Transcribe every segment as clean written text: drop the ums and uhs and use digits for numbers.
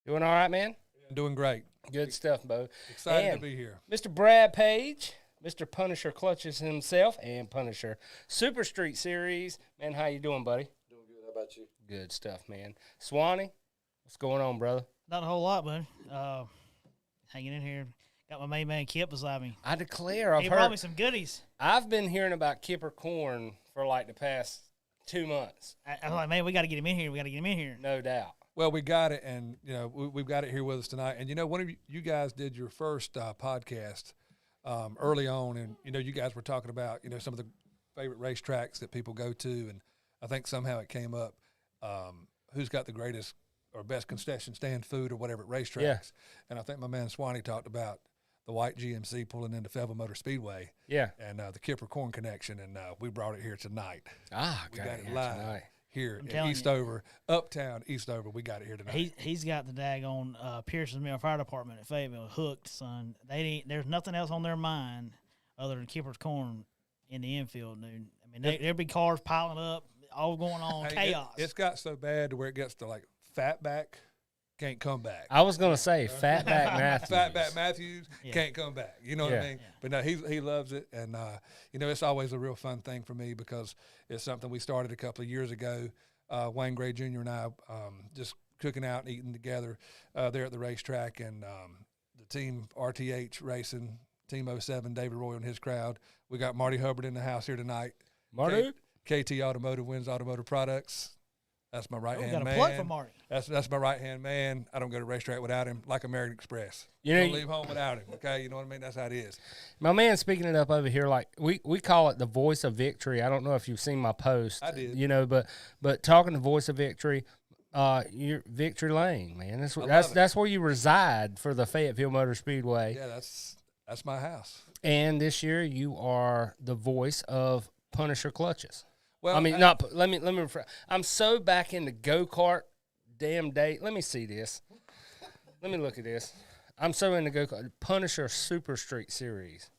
Doing all right, man? Doing great. Good stuff, Bo. Excited to be here. Mr. Brad Page, Mr. Punisher Clutches himself, and Punisher Super Street Series. Man, how you doing, buddy? Doing good. How about you? Good stuff, man. Swanee, what's going on, brother? Not a whole lot, bud. Hanging in here. Got my main man Kip beside me. I declare, He brought me some goodies. I've been hearing about Kipper Corn for like the past 2 months. I'm like, man, we got to get him in here. No doubt. Well, we got it, and we've got it here with us tonight. And one of you guys did your first podcast early on, and you guys were talking about some of the favorite racetracks that people go to, and I think somehow it came up who's got the greatest or best concession stand food or whatever at racetracks. Yeah. And I think my man Swanee talked about the white GMC pulling into Fayetteville Motor Speedway. Yeah. And the Kipper Corn connection, and we brought it here tonight. We got it live tonight. Here in Eastover, uptown Eastover. We got it here tonight. He's got the daggone Pearson's Mill Fire Department at Fayetteville hooked, son. There's nothing else on their mind other than Kipper's Corn in the infield, dude. I mean, there'd be cars piling up, all going on, chaos. It's got so bad to where it gets to like Fatback can't come back. I was gonna say Fatback Matthews. Fatback Matthews can't come back. You know what I mean? Yeah. But no, he loves it, and it's always a real fun thing for me because it's something we started a couple of years ago. Wayne Gray Jr. and I just cooking out and eating together there at the racetrack, and the team RTH Racing, Team 07, David Roy and his crowd. We got Marty Hubbard in the house here tonight. Marty? KT Automotive wins Automotive Products. That's my right-hand man. Got a plug for Marty. That's my right-hand man. I don't go to racetrack without him, like American Express. Don't leave home without him, okay? You know what I mean? That's how it is. My man, speaking it up over here, like we call it the voice of victory. I don't know if you've seen my post. I did. But talking the voice of victory, you're Victory Lane, man. That's where you reside for the Fayetteville Motor Speedway. Yeah, that's my house. And this year you are the voice of Punisher Clutches. Well, let me rephrase. I'm so back into go-kart damn day. Let me see this. Let me look at this. I'm so into go-kart. Punisher Super Street Series.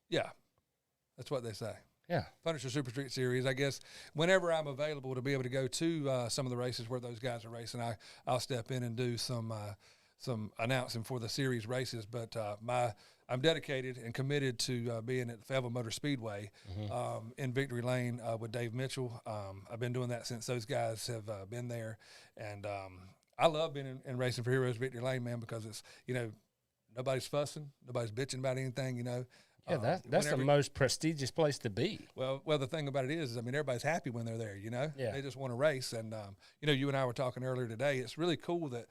Yeah, that's what they say. Yeah. Punisher Super Street Series. I guess whenever I'm available to be able to go to some of the races where those guys are racing, I'll step in and do some announcing for the series races. But I'm dedicated and committed to being at Fayetteville Motor Speedway in Victory Lane with Dave Mitchell. I've been doing that since those guys have been there. And I love being in Racing for Heroes Victory Lane, man, because it's, nobody's fussing, nobody's bitching about anything, Yeah, that's the most prestigious place to be. Well, the thing about it is, everybody's happy when they're there, Yeah. They just want to race. And, you and I were talking earlier today. It's really cool that,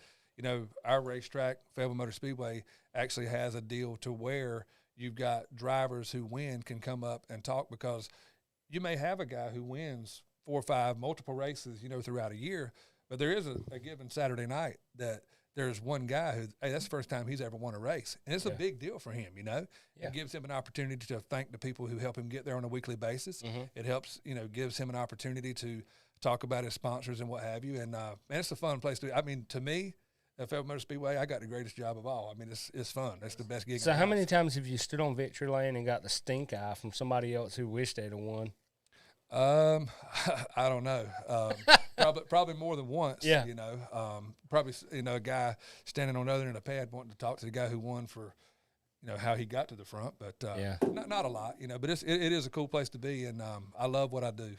our racetrack, Fayetteville Motor Speedway, actually has a deal to where you've got drivers who win can come up and talk, because you may have a guy who wins 4 or 5 multiple races, throughout a year, but there is a given Saturday night that there's one guy who, hey, that's the first time he's ever won a race. And it's a big deal for him, Yeah. It gives him an opportunity to thank the people who help him get there on a weekly basis. Mm-hmm. It helps, gives him an opportunity to talk about his sponsors and what have you. And it's a fun place to be. I mean, to me, at Fayetteville Motor Speedway, I got the greatest job of all. I mean, it's fun. That's the best gig. So how many times have you stood on Victory Lane and got the stink eye from somebody else who wished they'd have won? I don't know. Probably more than once. Yeah. Probably a guy standing on the other end of the pad wanting to talk to the guy who won for, how he got to the front. But not a lot. But it is a cool place to be, and I love what I do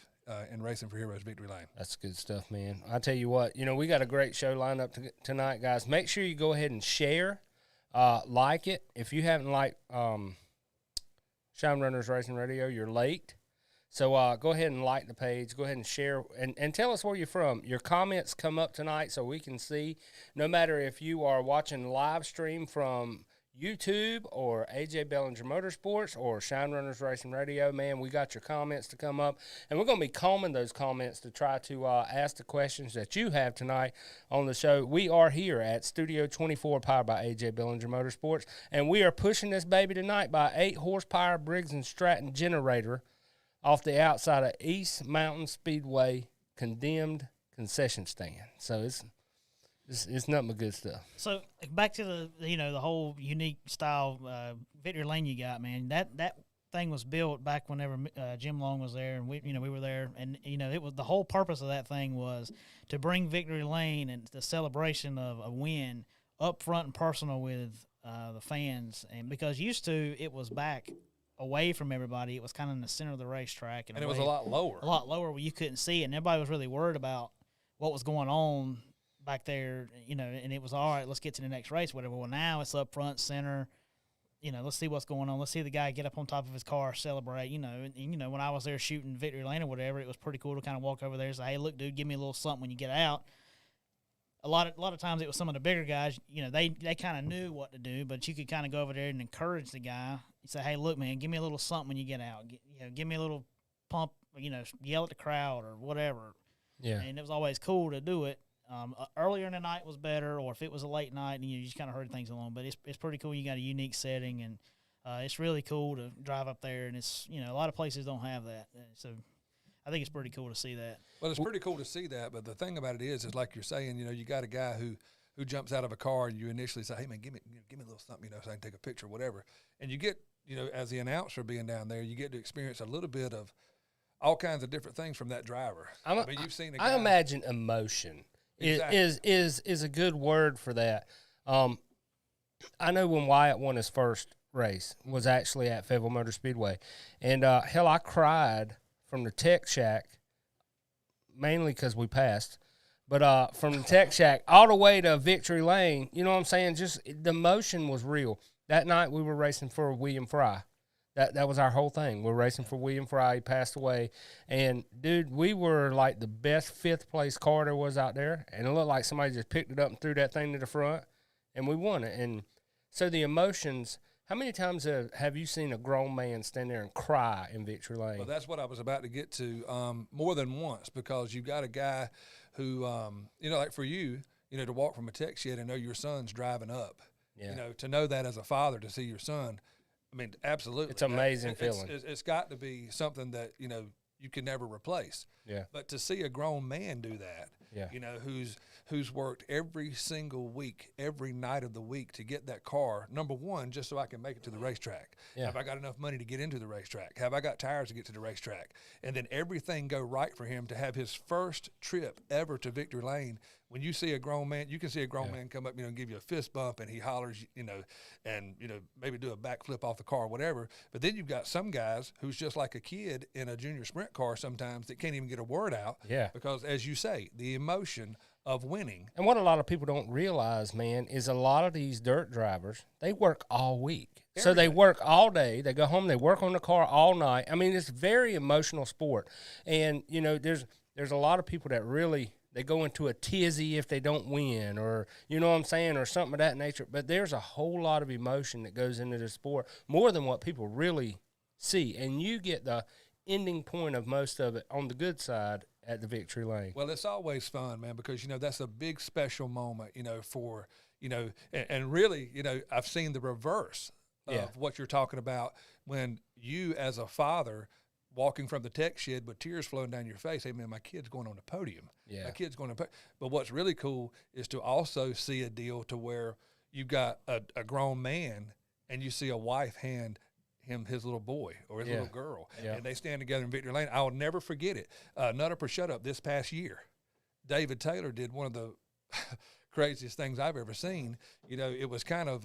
in Racing for Heroes Victory Lane. That's good stuff, man. I tell you what, we got a great show lined up tonight, guys. Make sure you go ahead and share, like it. If you haven't liked Shine Runners Racing Radio, you're late. So go ahead and like the page. Go ahead and share and tell us where you're from. Your comments come up tonight so we can see. No matter if you are watching live stream from YouTube or AJ Bellinger Motorsports or Shine Runners Racing Radio, man, we got your comments to come up. And we're going to be combing those comments to try to ask the questions that you have tonight on the show. We are here at Studio 24, powered by AJ Bellinger Motorsports. And we are pushing this baby tonight by 8-horsepower Briggs & Stratton generator off the outside of East Mountain Speedway condemned concession stand. So it's nothing but good stuff. So back to the the whole unique style Victory Lane you got, man. That thing was built back whenever Jim Long was there, and we were there, and it was the whole purpose of that thing was to bring Victory Lane and the celebration of a win up front and personal with the fans, and because used to it was back away from everybody, it was kind of in the center of the racetrack, and it was a lot lower where you couldn't see it, and everybody was really worried about what was going on back there, and it was all right. Let's get to the next race, whatever. Well, now it's up front, center. Let's see what's going on. Let's see the guy get up on top of his car, celebrate. And when I was there shooting Victory Lane or whatever, it was pretty cool to kind of walk over there and say, "Hey, look, dude, give me a little something when you get out." A lot of times it was some of the bigger guys. They kind of knew what to do, but you could kind of go over there and encourage the guy. You say, "Hey, look, man, give me a little something when you get out. Give me a little pump. Yell at the crowd or whatever." Yeah, and it was always cool to do it. Earlier in the night was better, or if it was a late night, and you just kind of heard things along. But it's pretty cool. You got a unique setting, and it's really cool to drive up there. And it's a lot of places don't have that, so I think it's pretty cool to see that. Well, it's pretty cool to see that. But the thing about it is like you're saying, you got a guy who jumps out of a car, and you initially say, "Hey man, give me a little something, so I can take a picture, whatever." And you get, as the announcer being down there, you get to experience a little bit of all kinds of different things from that driver. You've seen a guy. I imagine emotion. Exactly. Is a good word for that. I know when Wyatt won his first race was actually at Fayetteville Motor Speedway, and hell, I cried from the tech shack, mainly because we passed, but from the tech shack all the way to Victory Lane. You know what I'm saying? Just the emotion was real. That night we were racing for William Fry. That was our whole thing. We're racing for William Fry. He passed away. And, dude, we were like the best fifth-place car there was out there. And it looked like somebody just picked it up and threw that thing to the front, and we won it. And so the emotions, how many times have you seen a grown man stand there and cry in Victory Lane? Well, that's what I was about to get to, more than once, because you've got a guy who, like for you, to walk from a tech shed and know your son's driving up. Yeah. To know that as a father, to see your son, I mean, absolutely. It's an amazing feeling. It's got to be something that, you can never replace. Yeah. But to see a grown man do that, who's worked every single week, every night of the week to get that car, number one, just so I can make it to the racetrack. Yeah. Have I got enough money to get into the racetrack? Have I got tires to get to the racetrack? And then everything go right for him to have his first trip ever to Victory Lane. When you see a grown man, you can see a grown man come up, and give you a fist bump, and he hollers, and, maybe do a backflip off the car, whatever. But then you've got some guys who's just like a kid in a junior sprint car sometimes that can't even get a word out. Yeah. Because, as you say, the emotion of winning. And what a lot of people don't realize, man, is a lot of these dirt drivers, they work all week. So they work all day. They go home. They work on the car all night. I mean, it's a very emotional sport. And, there's a lot of people that really – they go into a tizzy if they don't win, or you know what I'm saying, or something of that nature. But there's a whole lot of emotion that goes into this sport, more than what people really see. And you get the ending point of most of it on the good side at the Victory Lane. Well, it's always fun, man, because, that's a big special moment, for, and really, I've seen the reverse of what you're talking about when you as a father – walking from the tech shed with tears flowing down your face, hey, man, my kid's going on the podium. Yeah. My kid's going to But what's really cool is to also see a deal to where you've got a grown man and you see a wife hand him his little boy or his little girl, and they stand together in Victory Lane. I'll never forget it. Nut Up or Shut Up this past year, David Taylor did one of the craziest things I've ever seen. It was kind of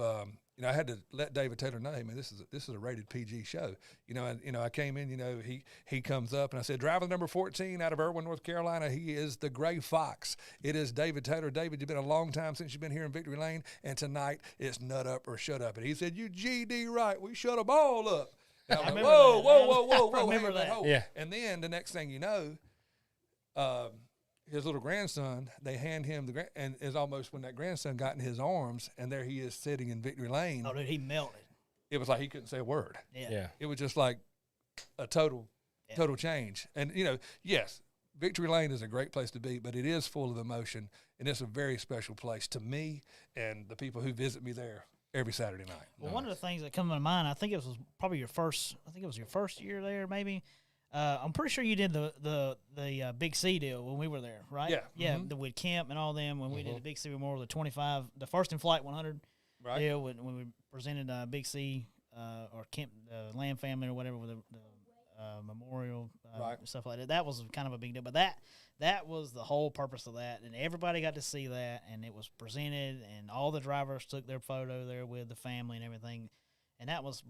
I had to let David Taylor know, hey, man, this is a rated PG show. And I came in, he comes up and I said, driver number 14 out of Irwin, North Carolina, he is the Gray Fox. It is David Taylor. David, you've been a long time since you've been here in Victory Lane, and tonight it's Nut Up or Shut Up. And he said, you GD right, we shut them all up. And I'm like, whoa. Remember that. Yeah. And then the next thing you know, his little grandson, they hand him and it's almost when that grandson got in his arms, and there he is sitting in Victory Lane. Oh, dude, he melted. It was like he couldn't say a word. Yeah. It was just like a total change. And, yes, Victory Lane is a great place to be, but it is full of emotion, and it's a very special place to me and the people who visit me there every Saturday night. Well, one of the things that come to mind, I think it was probably your first year there, maybe. I'm pretty sure you did the Big C deal when we were there, right? Yeah. Yeah, with Kemp and all them when we did the Big C Memorial, the 25, the first in flight 100 deal when we presented Big C or Kemp, the Lamb family or whatever with the memorial Right. stuff like that. That was kind of a big deal. But that was the whole purpose of that, and everybody got to see that, and it was presented, and all the drivers took their photo there with the family and everything, and that was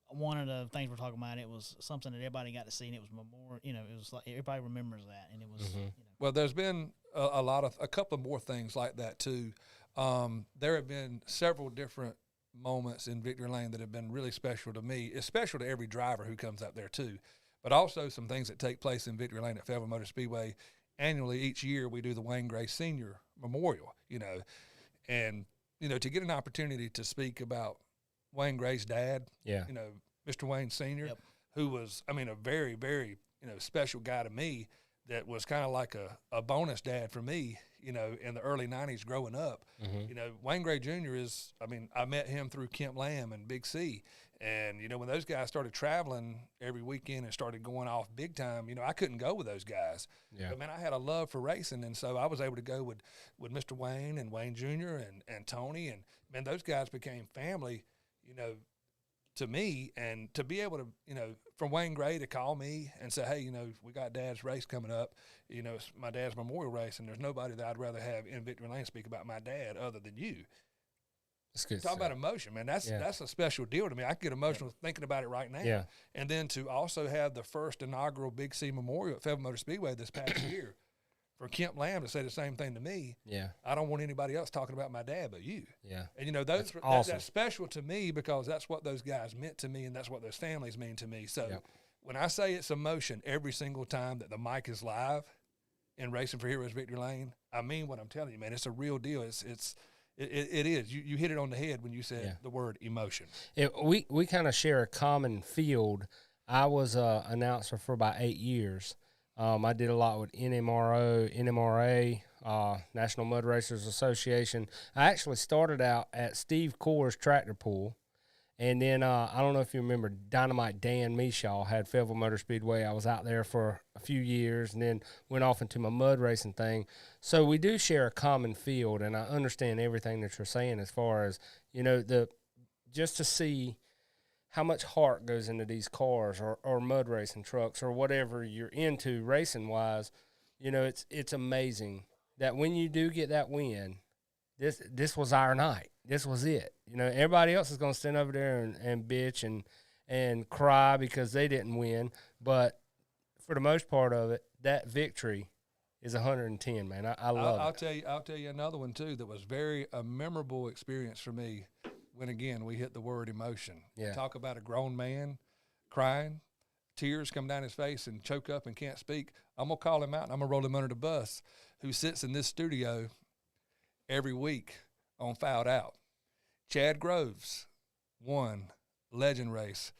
one of the things we're talking about. It was something that everybody got to see, and it was memorial. You know, it was like everybody remembers that, and it was. You know. Well, there's been a couple of more things like that too. There have been several different moments in Victory Lane that have been really special to me. It's special to every driver who comes up there too, but also some things that take place in Victory Lane at Fayetteville Motor Speedway. Annually, each year, we do the Wayne Gray Sr. Memorial, you know, and, you know, to get an opportunity to speak about Wayne Gray's dad, you know, Mr. Wayne Sr., who was, I mean, a very, very, you know, special guy to me, that was kind of like a bonus dad for me, you know, in the early 90s growing up. You know, Wayne Gray Jr. is, I mean, I met him through Kemp Lamb and Big C. And, you know, when those guys started traveling every weekend and started going off big time, you know, I couldn't go with those guys. But, man, I had a love for racing, and so I was able to go with Mr. Wayne and Wayne Jr. and Tony. And, man, those guys became family, you know, to me. And to be able to, you know, from Wayne Gray to call me and say, hey, you know, we got Dad's race coming up. You know, it's my dad's memorial race, and there's nobody that I'd rather have in Victory Lane speak about my dad other than you. That's good. Talk about emotion, man. That's a special deal to me. I get emotional thinking about it right now. And then to also have the first inaugural Big C Memorial at Fayetteville Motor Speedway this past year for Kemp Lamb to say the same thing to me. I don't want anybody else talking about my dad but you. And, you know, that's special to me because that's what those guys meant to me, and that's what those families mean to me. So when I say it's emotion every single time that the mic is live in Racing for Heroes Victory Lane, I mean what I'm telling you, man. It's a real deal. It is. You hit it on the head when you said the word emotion. We kind of share a common field. I was an announcer for about 8 years. I did a lot with NMRA, National Mud Racers Association. I actually started out at Steve Core's tractor pool. And then I don't know if you remember Dynamite Dan Mishaw had Fayetteville Motor Speedway. I was out there for a few years and then went off into my mud racing thing. So we do share a common field, and I understand everything that you're saying as far as, you know, just to see how much heart goes into these cars or mud racing trucks or whatever you're into racing-wise. You know, it's amazing that when you do get that win, this was our night. This was it. You know, everybody else is going to stand over there and bitch and cry because they didn't win. But for the most part of it, that victory is 110, man. I love it. I'll tell you another one, too, that was a memorable experience for me when, again, we hit the word emotion. Talk about a grown man crying, tears come down his face and choke up and can't speak. I'm going to call him out, and I'm going to roll him under the bus, who sits in this studio every week on Fouled Out. Chad Groves won Legend Race.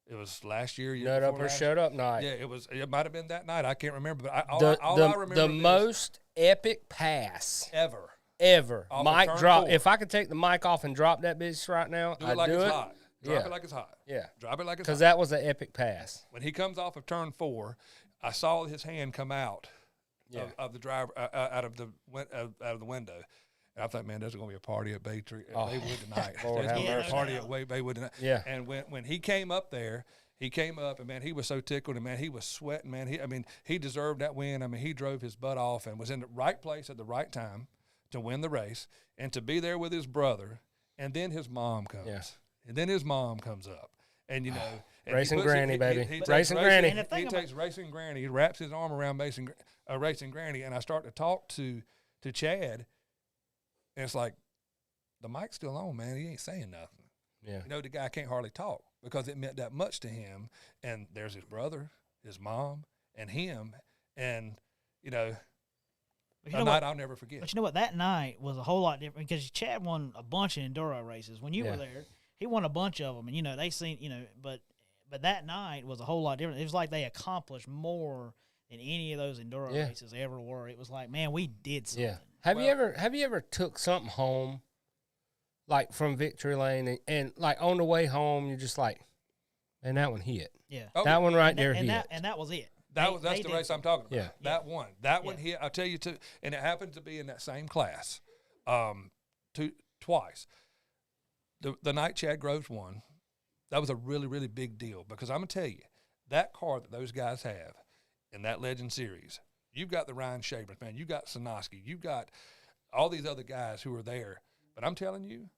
It was last year. Nut up or shut up night. Yeah, it was. It might have been that night. I can't remember. But all I remember the most epic pass ever. Mic drop. 4. If I could take the mic off and drop that bitch right now, I'd do it. Hot. Drop it like it's hot. Drop it like it's hot. Because that was an epic pass. When he comes off of turn 4, I saw his hand come out of the driver out of the window. And I thought, man, there's going to be a party at Baywood tonight. There's going to be a party at Baywood tonight. And when he came up there, and, man, he was so tickled, and, man, he was sweating, man. He deserved that win. I mean, he drove his butt off and was in the right place at the right time to win the race and to be there with his brother. And then his mom comes. And then his mom comes up. And, you know. Racing Granny, baby. Racing Granny. He takes Racing Granny. He wraps his arm around Racing Granny. And I start to talk to Chad. And it's like, the mic's still on, man. He ain't saying nothing. You know, the guy can't hardly talk because it meant that much to him. And there's his brother, his mom, and him. And, you know, a night I'll never forget. But you know what? That night was a whole lot different because Chad won a bunch of enduro races. When you were there, he won a bunch of them. And, you know, they seen, you know, but that night was a whole lot different. It was like they accomplished more than any of those enduro races ever were. It was like, man, we did something. Have you ever took something home, like from Victory Lane, and like on the way home, you're just like, man, that one hit. That one right there hit. And that was it. That's the race I'm talking about. That one. That one hit. I'll tell you, too. And it happened to be in that same class twice. The night Chad Groves won, That was a really, really big deal because I'm going to tell you, that car that those guys have in that Legend Series, you've got the Ryan Schabrins, man. You got Sinoski. You've got all these other guys who are there. But I'm telling you,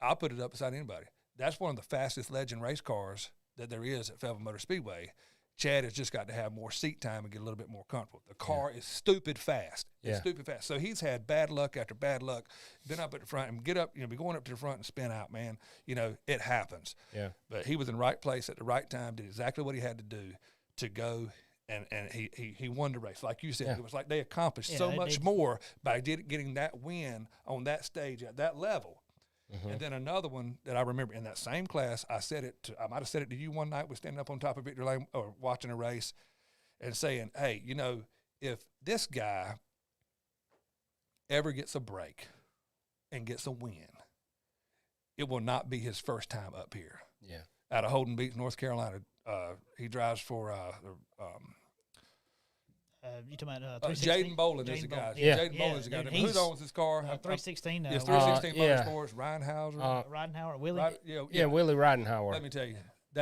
I'll put it up beside anybody. That's one of the fastest Legend race cars that there is at Fayetteville Motor Speedway. Chad has just got to have more seat time and get a little bit more comfortable. The car is stupid fast. It's stupid fast. So he's had bad luck after bad luck. Been up at the front and get up, be going up to the front and spin out, man. It happens. Yeah. But he was in the right place at the right time, did exactly what he had to do to go, and he won the race. Like you said, it was like they accomplished so much more by getting that win on that stage at that level. Mm-hmm. And then another one that I remember in that same class, I might have said it to you one night. We're standing up on top of Victory Lane or watching a race and saying, hey, if this guy ever gets a break and gets a win, it will not be his first time up here. Yeah. Out of Holden Beach, North Carolina. He drives for you talking about Jaden Bolin is the guy. Yeah. Jaden Bolin is the guy. Who owns his car? 316 now. It's 316 Motorsports. Ryan Hauser. Ridenhour, Willie. Willie Ridenhour. Let me tell you,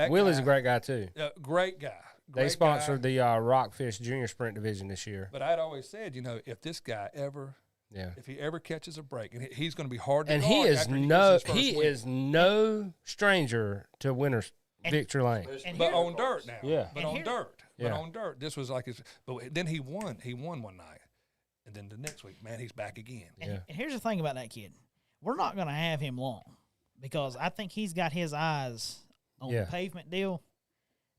Willie's a great guy too. Great guy. They sponsored the Rockfish Junior Sprint Division this year. But I'd always said, if this guy ever, if he ever catches a break, and he's going to be hard to and guard. He is no stranger to winners. Victory Lane. But on dirt now. Yeah. But on dirt. But on dirt. This was like his – but then he won. He won one night. And then the next week, man, he's back again. And here's the thing about that kid. We're not going to have him long because I think he's got his eyes on the pavement deal,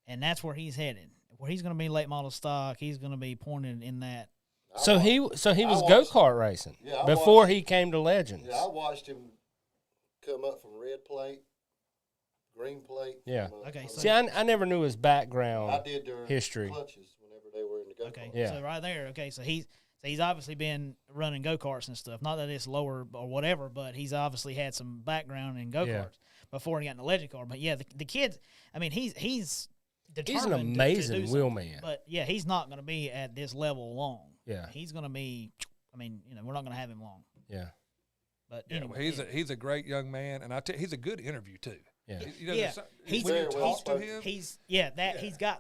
and that's where he's headed. Where he's going to be late model stock, he's going to be pointed in that. So he was go-kart racing before he came to Legends. Yeah, I watched him come up from red plate. Green plate. Yeah. Okay. So see, I never knew his background. I did during history. Clutches whenever they were in the go-kart. Okay. Yeah. So right there. Okay. So he's obviously been running go-karts and stuff. Not that it's lower or whatever, but he's obviously had some background in go-karts before he got in the Legend car. But yeah, the kid. I mean, he's determined. He's an amazing wheelman. But yeah, he's not going to be at this level long. Yeah. He's going to be. I mean, we're not going to have him long. Yeah. But anyway, he's a great young man, and he's a good interview too. Yeah, he's to him. He's got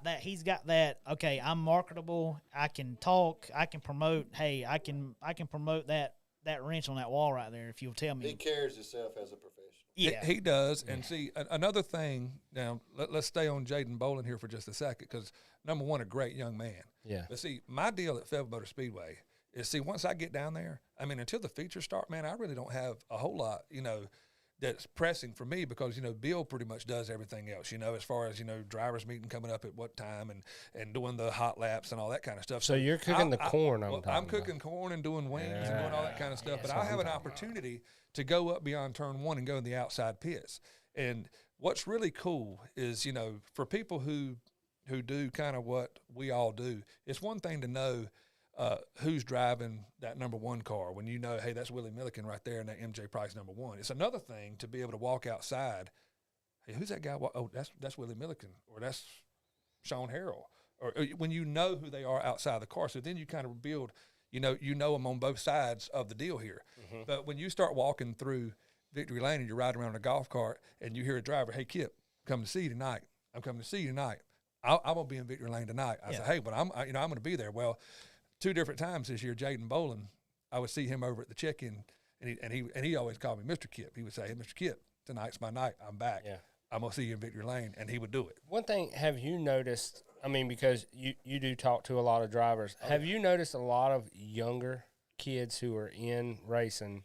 that. He's got that. Okay, I'm marketable. I can talk. I can promote. Hey, I can promote that wrench on that wall right there. If you'll tell me, he carries himself as a professional. Yeah, he does. And see, another thing. Now let's stay on Jaden Bolin here for just a second because number one, a great young man. Yeah. But see, my deal at Fayetteville Motor Speedway is once I get down there, I mean, until the features start, man, I really don't have a whole lot, that's pressing for me because, Bill pretty much does everything else, as far as, drivers meeting coming up at what time and doing the hot laps and all that kind of stuff. So you're cooking the corn I'm cooking corn and doing wings and doing all that kind of stuff. But I have an opportunity to go up beyond turn one and go in the outside pits. And what's really cool is, for people who do kind of what we all do, it's one thing to know who's driving that number one car when hey, that's Willie Milliken right there and that MJ Price number one. It's another thing to be able to walk outside. Hey, who's that guy? Oh, that's Willie Milliken, or that's Sean Harrell, or when who they are outside the car. So then you kind of build, them on both sides of the deal here. Mm-hmm. But when you start walking through Victory Lane and you're riding around in a golf cart and you hear a driver, hey, Kip, come to see you tonight. I'm coming to see you tonight. I'm gonna be in Victory Lane tonight. I said, hey, but I'm gonna be there. Well, 2 different times this year, Jaden Bolin, I would see him over at the check-in, and he always called me Mr. Kip. He would say, hey, Mr. Kip, tonight's my night. I'm back. Yeah. I'm going to see you in Victory Lane, and he would do it. One thing, have you noticed, I mean, because you do talk to a lot of drivers, have you noticed a lot of younger kids who are in racing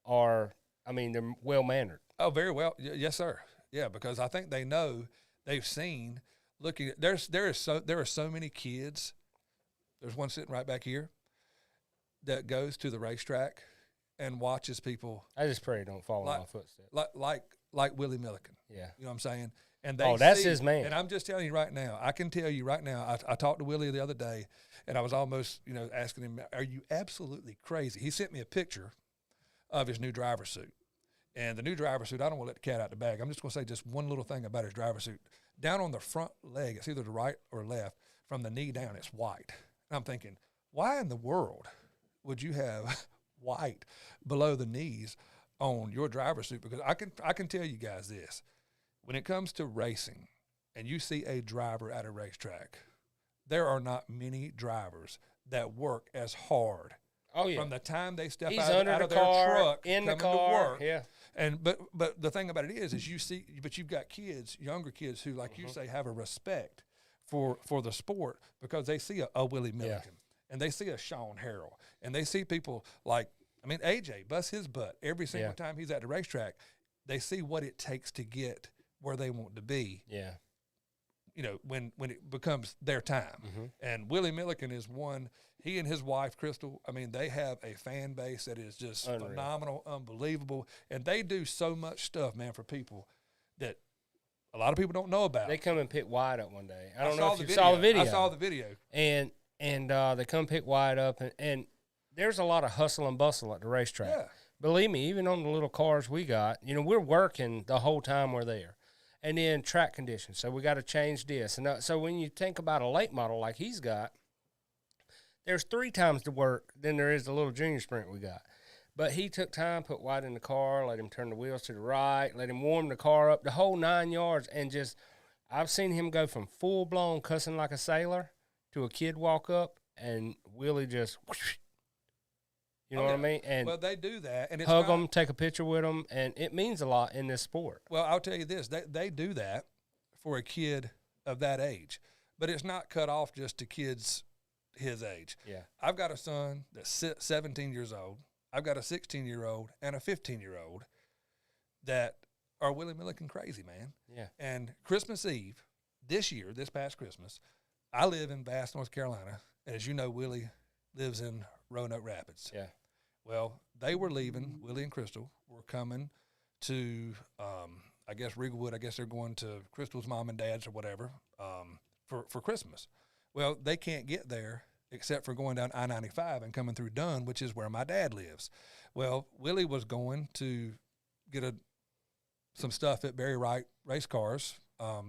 they're well-mannered? Oh, very well. Yes, sir. Yeah, because I think they know, they've seen, looking at, there are so many kids. There's one sitting right back here that goes to the racetrack and watches people. I just pray don't follow my footsteps. Like Willie Milliken. Yeah. You know what I'm saying? And that's his man. And I'm just telling you right now, I can tell you right now, I talked to Willie the other day, and I was almost, asking him, are you absolutely crazy? He sent me a picture of his new driver's suit. And the new driver's suit, I don't want to let the cat out the bag. I'm just going to say just one little thing about his driver's suit. Down on the front leg, it's either the right or left, from the knee down, it's white. And I'm thinking, why in the world would you have white below the knees on your driver's suit? Because I can tell you guys this. when it comes to racing and you see a driver at a racetrack, there are not many drivers that work as hard. Oh yeah. From the time they step He's out under of the their car, truck, in the coming to car. work, Yeah. and but the thing about it is you see, but you've got kids, younger kids who, like you say, have a respect for the sport because they see a Willie Milliken and they see a Sean Harrell and they see people like, I mean, AJ busts his butt every single time he's at the racetrack. They see what it takes to get where they want to be. Yeah. You know, when it becomes their time. And Willie Milliken is one. He and his wife, Crystal, I mean, they have a fan base that is just phenomenal, unbelievable. And they do so much stuff, man, for people that a lot of people don't know about. They come and pick Wyatt up one day. I don't know if you video. saw the video. I saw the video. And they come pick Wyatt up, and there's a lot of hustle and bustle at the racetrack. Yeah. Believe me, even on the little cars we got, you know, we're working the whole time we're there. And then track conditions. So we got to change this. And so when you think about a late model like he's got, there's 3 times the work than there is the little junior sprint we got. But he took time, put White in the car, let him turn the wheels to the right, let him warm the car up, the whole 9 yards. And just, I've seen him go from full-blown cussing like a sailor to a kid walk up, and Willie just, whoosh, you know what I mean? And well, they do that. And it's hug them, take a picture with them, and it means a lot in this sport. Well, I'll tell you this. They do that for a kid of that age. But it's not cut off just to kids his age. Yeah. I've got a son that's 17 years old. I've got a 16-year-old and a 15-year-old that are Willie Milliken crazy, man. Yeah. And Christmas Eve, this past Christmas, I live in Bass, North Carolina. And as you know, Willie lives in Roanoke Rapids. Yeah. Well, they were leaving. Willie and Crystal were coming to, I guess, Regalwood. I guess they're going to Crystal's mom and dad's or whatever for Christmas. Well, they can't get there except for going down I-95 and coming through Dunn, which is where my dad lives. Well, Willie was going to get some stuff at Barry Wright Race Cars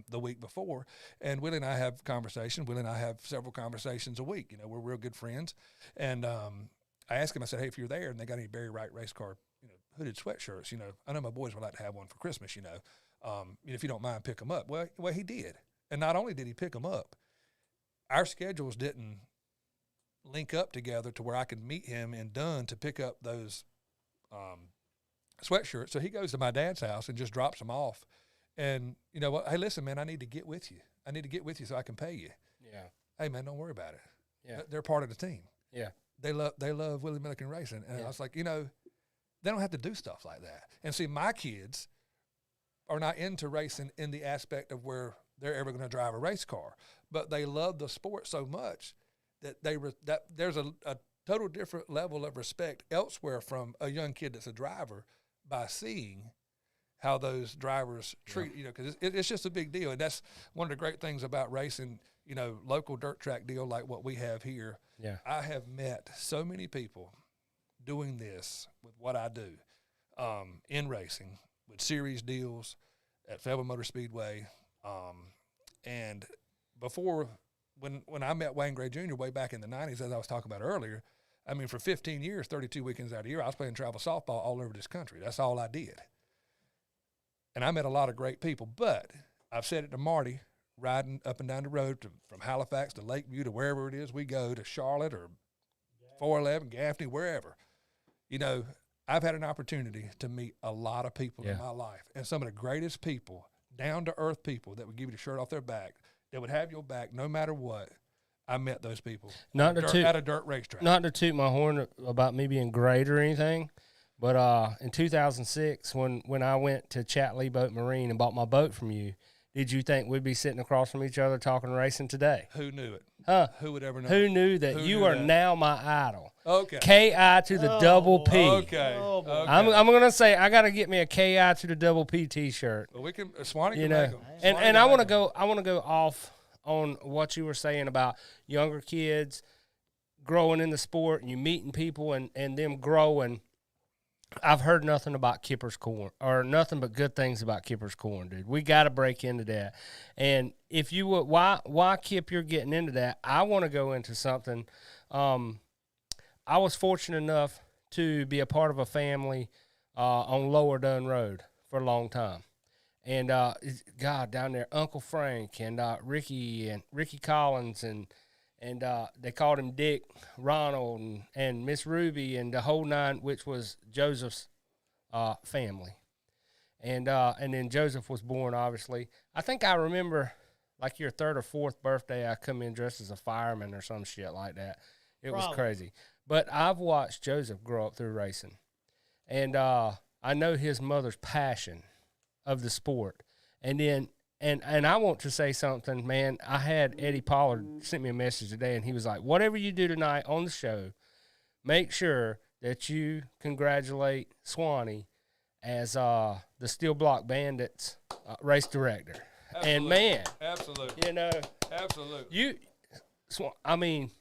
the week before, and Willie and I have conversation. Willie and I have several conversations a week. You know, we're real good friends. And I asked him, I said, hey, if you're there and they got any Barry Wright Race Car, you know, hooded sweatshirts, you know, I know my boys would like to have one for Christmas, you know, if you don't mind, pick them up. Well, he did. And not only did he pick them up, our schedules didn't link up together to where I could meet him in Dunn to pick up those sweatshirts. So he goes to my dad's house and just drops them off. And, you know what? Hey, listen, man, I need to get with you. I need to get with you so I can pay you. Yeah. Hey, man, don't worry about it. Yeah. They're part of the team. Yeah. They love Willie Milliken Racing. And I was like, you know, they don't have to do stuff like that. And see, my kids are not into racing in the aspect of where they're ever going to drive a race car, but they love the sport so much that that there's a total different level of respect elsewhere from a young kid that's a driver by seeing how those drivers treat, you know, because it's just a big deal. And that's one of the great things about racing, you know, local dirt track deal like what we have here. Yeah. I have met so many people doing this with what I do in racing with series deals at Fayetteville Motor Speedway. And before, when I met Wayne Gray Jr. way back in the 90s, as I was talking about earlier, I mean, for 15 years, 32 weekends out of the year, I was playing travel softball all over this country. That's all I did. And I met a lot of great people. But I've said it to Marty, riding up and down the road from Halifax to Lakeview to wherever it is we go, to Charlotte or 411, Gaffney, wherever. You know, I've had an opportunity to meet a lot of people in my life. And some of the greatest people, down-to-earth people that would give you the shirt off their back, that would have your back no matter what. I met those people at a dirt racetrack. Not to toot my horn about me being great or anything, but in 2006 when I went to Chatley Boat Marine and bought my boat from you, did you think we'd be sitting across from each other talking racing today? Who knew it? Huh? Who would ever know? Who knew that you are now my idol? Okay. K-I to the double P. Okay. Okay. I'm going to say I got to get me a K-I to the double P T-shirt. Well, we can. Swanee can you make know, them. and I want to go. I want to go off on what you were saying about younger kids growing in the sport and you meeting people and them growing. I've heard nothing about Kippers Corn, or nothing but good things about Kippers Corn, dude. We got to break into that. And if you would, why Kip, you're getting into that, I want to go into something. I was fortunate enough to be a part of a family on Lower Dunn Road for a long time. And God, down there, Uncle Frank and Ricky Collins and they called him Dick, Ronald, and Miss Ruby and the whole nine, which was Joseph's family. And then Joseph was born, obviously. I think I remember, like, your third or fourth birthday, I come in dressed as a fireman or some shit like that. It was crazy. But I've watched Joseph grow up through racing. And I know his mother's passion of the sport. And then, and I want to say something, man. I had Eddie Pollard sent me a message today, and he was like, whatever you do tonight on the show, make sure that you congratulate Swanee as the Steel Block Bandits race director. Absolutely. And, man. Absolutely. You know. Absolutely. I mean,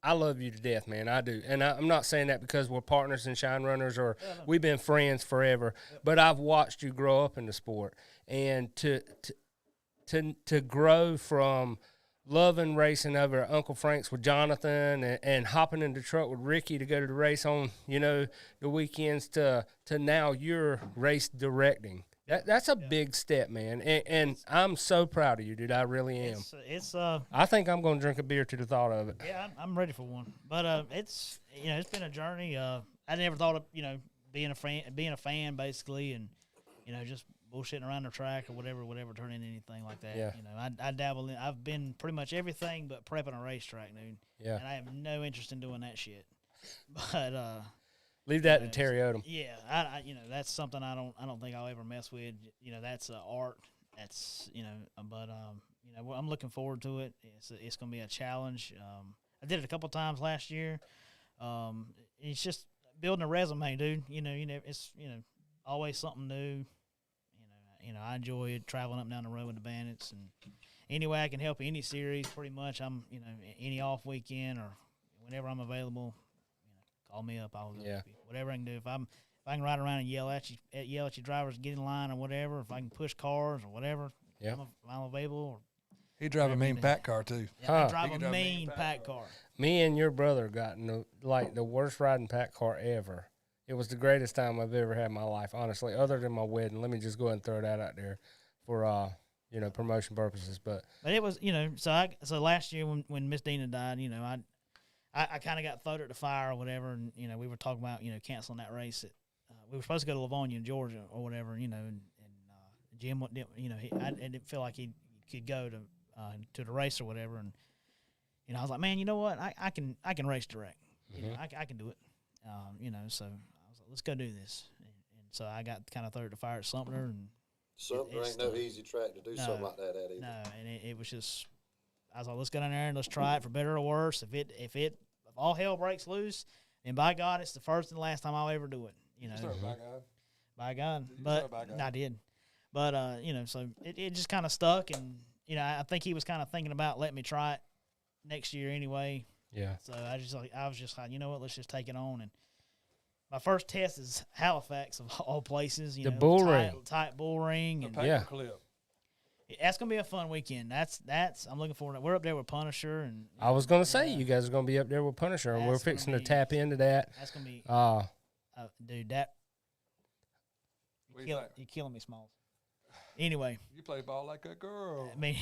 I love you to death, man. I do. And I'm not saying that because we're partners in Shine Runners or we've been friends forever, but I've watched you grow up in the sport. And to grow from loving racing over at Uncle Frank's with Jonathan and hopping in the truck with Ricky to go to the race on, the weekends to now you're race directing. That's a big step, man. And I'm so proud of you, dude. I really am. I think I'm going to drink a beer to the thought of it. Yeah, I'm ready for one. But it's been a journey. I never thought of being a fan basically, and just bullshitting around the track or whatever turn into anything like that. Yeah. I dabble in. I've been pretty much everything but prepping a racetrack, dude. Yeah. And I have no interest in doing that shit. But leave that to Terry Odom. Yeah, I that's something I don't think I'll ever mess with. That's art. That's but I'm looking forward to it. It's going to be a challenge. I did it a couple times last year. It's just building a resume, dude. It's always something new. I enjoy traveling up and down the road with the Bandits, and any way I can help any series, pretty much. I'm any off weekend or whenever I'm available. Call me up. I'll go whatever I can do. If I can ride around and yell at you drivers, get in line or whatever. If I can push cars or whatever, I'm available. He drive a mean pack car too. Yeah, I drive a mean pack car. Me and your brother got in the worst riding pack car ever. It was the greatest time I've ever had in my life, honestly, other than my wedding. Let me just go ahead and throw that out there for promotion purposes. But it was so last year when Miss Dina died, I kind of got thrown at the fire or whatever, and we were talking about canceling that race. We were supposed to go to Livonia, Georgia, or whatever, and Jim, I didn't feel like he could go to the race or whatever, and I was like, man, you know what, I can race direct, I can do it, so I was like, let's go do this, and so I got kind of thrown at the fire at Sumter, and Sumter ain't no easy track to do something like that at either. No, and it was just. I was like, let's go down there and let's try it for better or worse. If all hell breaks loose, and by God, it's the first and last time I'll ever do it. By God. But I did. But so it just kind of stuck, and I think he was kind of thinking about letting me try it next year anyway. Yeah. So I was just like, you know what, let's just take it on. And my first test is Halifax of all places. The bull ring, tight bull ring, and Clip. That's gonna be a fun weekend. That's I'm looking forward to it. We're up there with Punisher, and I was gonna say you guys are gonna be up there with Punisher, and we're fixing to tap into that. That's gonna be dude. You're killing me, Smalls. Anyway, you play ball like a girl. I mean,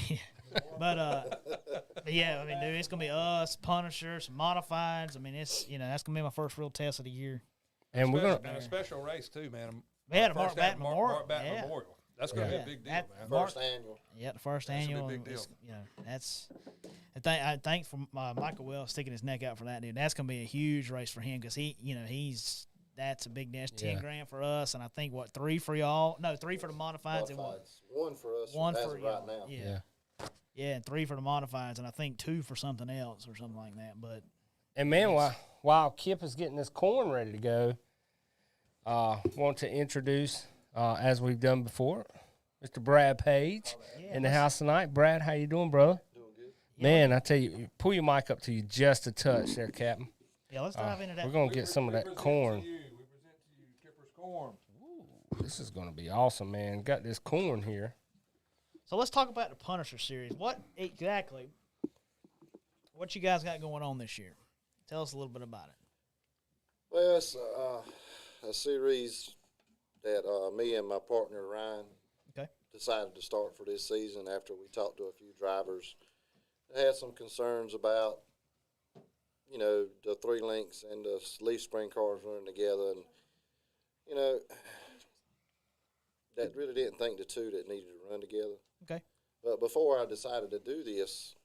but yeah, I mean, dude, it's gonna be us, Punisher, some modifieds. I mean, it's that's gonna be my first real test of the year. And we're gonna a special race too, man. We had a Mark Batten Memorial. Memorial. That's going to be a big deal, man. First annual. Yeah, the first annual. That's a big deal. That's. I think for Michael Wells sticking his neck out for that, dude. That's going to be a huge race for him because that's a big dash. 10 grand for us, and I think 3 for y'all. No, 3 for the modifieds and 1 for us. One as for of right now. Yeah, and 3 for the modifieds, and I think 2 for something else or something like that. But man, while Kip is getting this corn ready to go, want to introduce. As we've done before, Mr. Brad Page in the house tonight. Brad, how you doing, brother? Doing good. Man, I tell you, pull your mic up to you just a touch there, Captain. Yeah, let's dive into that. We're going to get some of that corn. We present to you Kippers corn. Ooh, this is going to be awesome, man. Got this corn here. So let's talk about the Punisher series. What you guys got going on this year? Tell us a little bit about it. Well, it's a series that me and my partner Ryan decided to start for this season after we talked to a few drivers that had some concerns about, you know, the 3 links and the leaf spring cars running together. And, you know, that really didn't think the two that needed to run together. Okay. But before I decided to do this,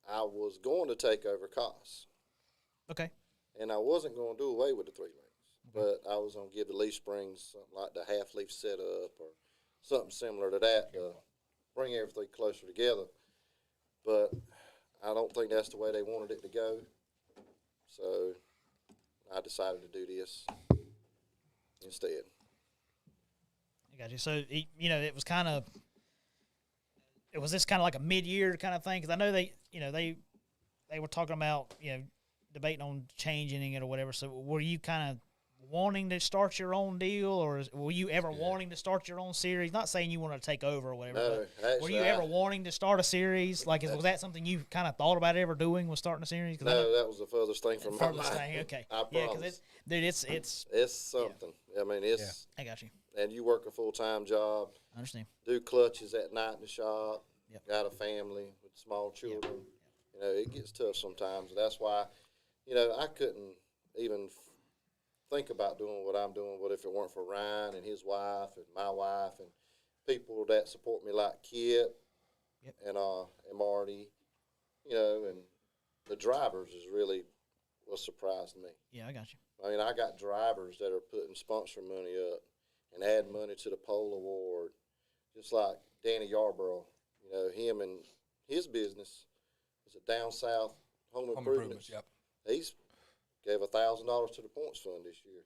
I was going to take over costs. Okay. And I wasn't going to do away with the 3 links, but I was going to give the leaf springs something like the half leaf setup or something similar to that to bring everything closer together. But I don't think that's the way they wanted it to go. So I decided to do this instead. I got you. So, you know, it was kind of, was this kind of like a mid-year kind of thing? Because I know they were talking about, you know, debating on changing it or whatever. So were you kind of wanting to start your own deal, or were you ever wanting to start your own series? Not saying you want to take over or whatever. No, but actually, were you ever wanting to start a series? Like, was that something you kind of thought about ever doing, was starting a series? No, that was the furthest thing from my furthest mind. thing, okay. I Yeah, promise. because it's something. Yeah. I mean, it's I got you. and you work a full-time job, I understand. do clutches at night in the shop, Yep. got a family with small children. You know, it gets tough sometimes. That's why, you know, I couldn't even think about doing what I'm doing. What if it weren't for Ryan and his wife and my wife and people that support me like Kip and Marty, you know, and the drivers is really what surprised me. Yeah, I got you. I mean, I got drivers that are putting sponsor money up and adding money to the pole award, just like Danny Yarborough. You know, him and his business is a down south home improvements. Yep. He's gave $1,000 to the points fund this year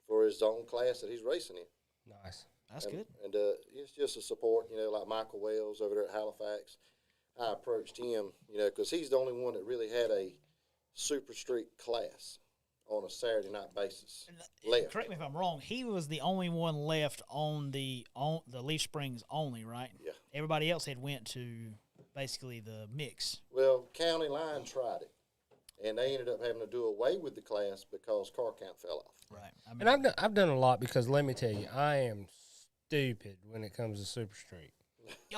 for his own class that he's racing in. Nice. That's good. And it's just a support, you know, like Michael Wells over there at Halifax. I approached him, you know, because he's the only one that really had a super street class on a Saturday night basis. Left. Correct me if I'm wrong. He was the only one left on the Leaf Springs only, right? Yeah. Everybody else had went to basically the mix. Well, County Line tried it, and they ended up having to do away with the class because car count fell off. Right. And I've done a lot because let me tell you, I am stupid when it comes to Super Street.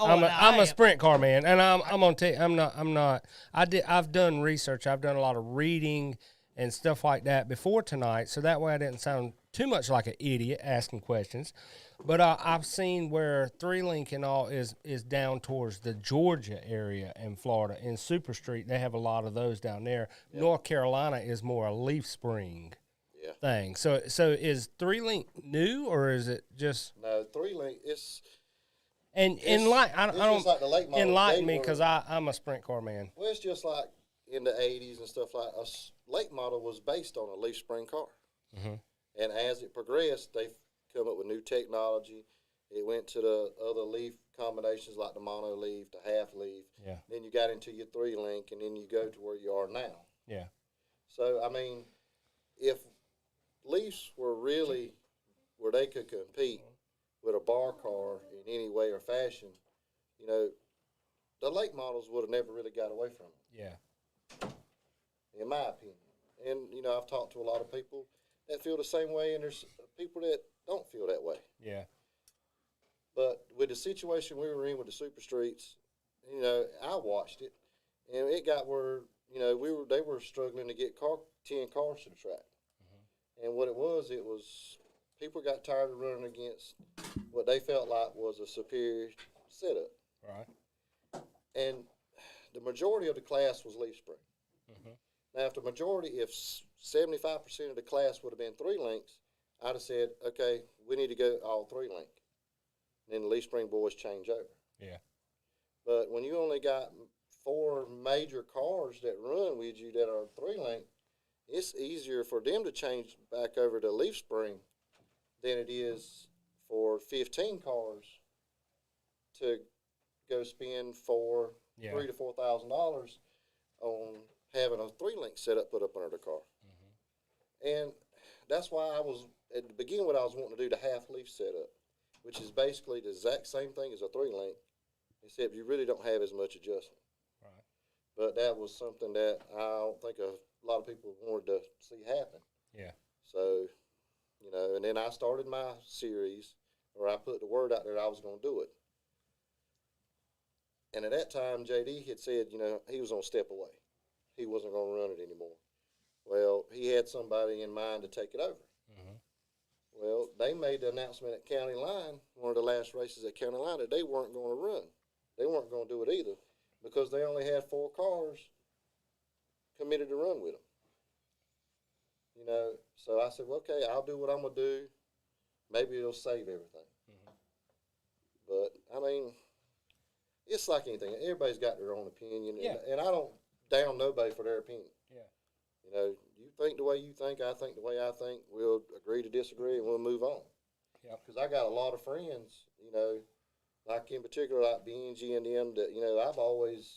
I'm a sprint car man, and I'm gonna tell you, I'm not. I've done research. I've done a lot of reading and stuff like that before tonight, so that way I didn't sound too much like an idiot asking questions. But I've seen where 3-link and all is down towards the Georgia area in Florida. In Super Street, they have a lot of those down there. Yep. North Carolina is more a leaf spring thing. So is 3-link new, or is it just no 3-link? It's I just like the late model. Enlighten me, because I'm a sprint car man. Well, it's just like in the 80s and stuff like that. A late model was based on a leaf spring car. Mm-hmm. And as it progressed, they've come up with new technology. It went to the other leaf combinations like the mono leaf, the half leaf. Yeah. Then you got into your 3-link, and then you go to where you are now. Yeah. So, I mean, if leafs were really where they could compete with a bar car in any way or fashion, you know, the late models would have never really got away from it. Yeah. In my opinion. And, you know, I've talked to a lot of people that feel the same way, and there's people that don't feel that way. Yeah. But with the situation we were in with the super streets, you know, I watched it, and it got where, you know, they were struggling to get 10 cars to the track. Mm-hmm. And what it was people got tired of running against what they felt like was a superior setup. Right. And the majority of the class was leaf spring. Mm-hmm. Now, if 75% of the class would have been 3-links, I'd have said, okay, we need to go all 3-link. Then the leaf spring boys change over. Yeah. But when you only got 4 major cars that run with you that are 3-link, it's easier for them to change back over to leaf spring than it is for 15 cars to go spend $3,000 to $4,000 on having a 3-link setup put up under the car. Mm-hmm. And that's why I was, at the beginning, what I was wanting to do, the half leaf setup, which is basically the exact same thing as a 3-link, except you really don't have as much adjustment. Right. But that was something that I don't think a lot of people wanted to see happen. Yeah. So, you know, and then I started my series, or I put the word out there that I was going to do it. And at that time, JD had said, you know, he was going to step away. He wasn't going to run it anymore. Well, he had somebody in mind to take it over. Well, they made the announcement at County Line, one of the last races at County Line, that they weren't going to run. They weren't going to do it either because they only had 4 cars committed to run with them. You know, so I said, well, okay, I'll do what I'm going to do. Maybe it'll save everything. But, I mean, it's like anything. Everybody's got their own opinion. Yeah. And I don't down nobody for their opinion. Yeah. You know, you think the way you think, I think the way I think. We'll agree to disagree, and we'll move on. Yep. Because I got a lot of friends, you know, like in particular, like Benji and them, that, you know, I've always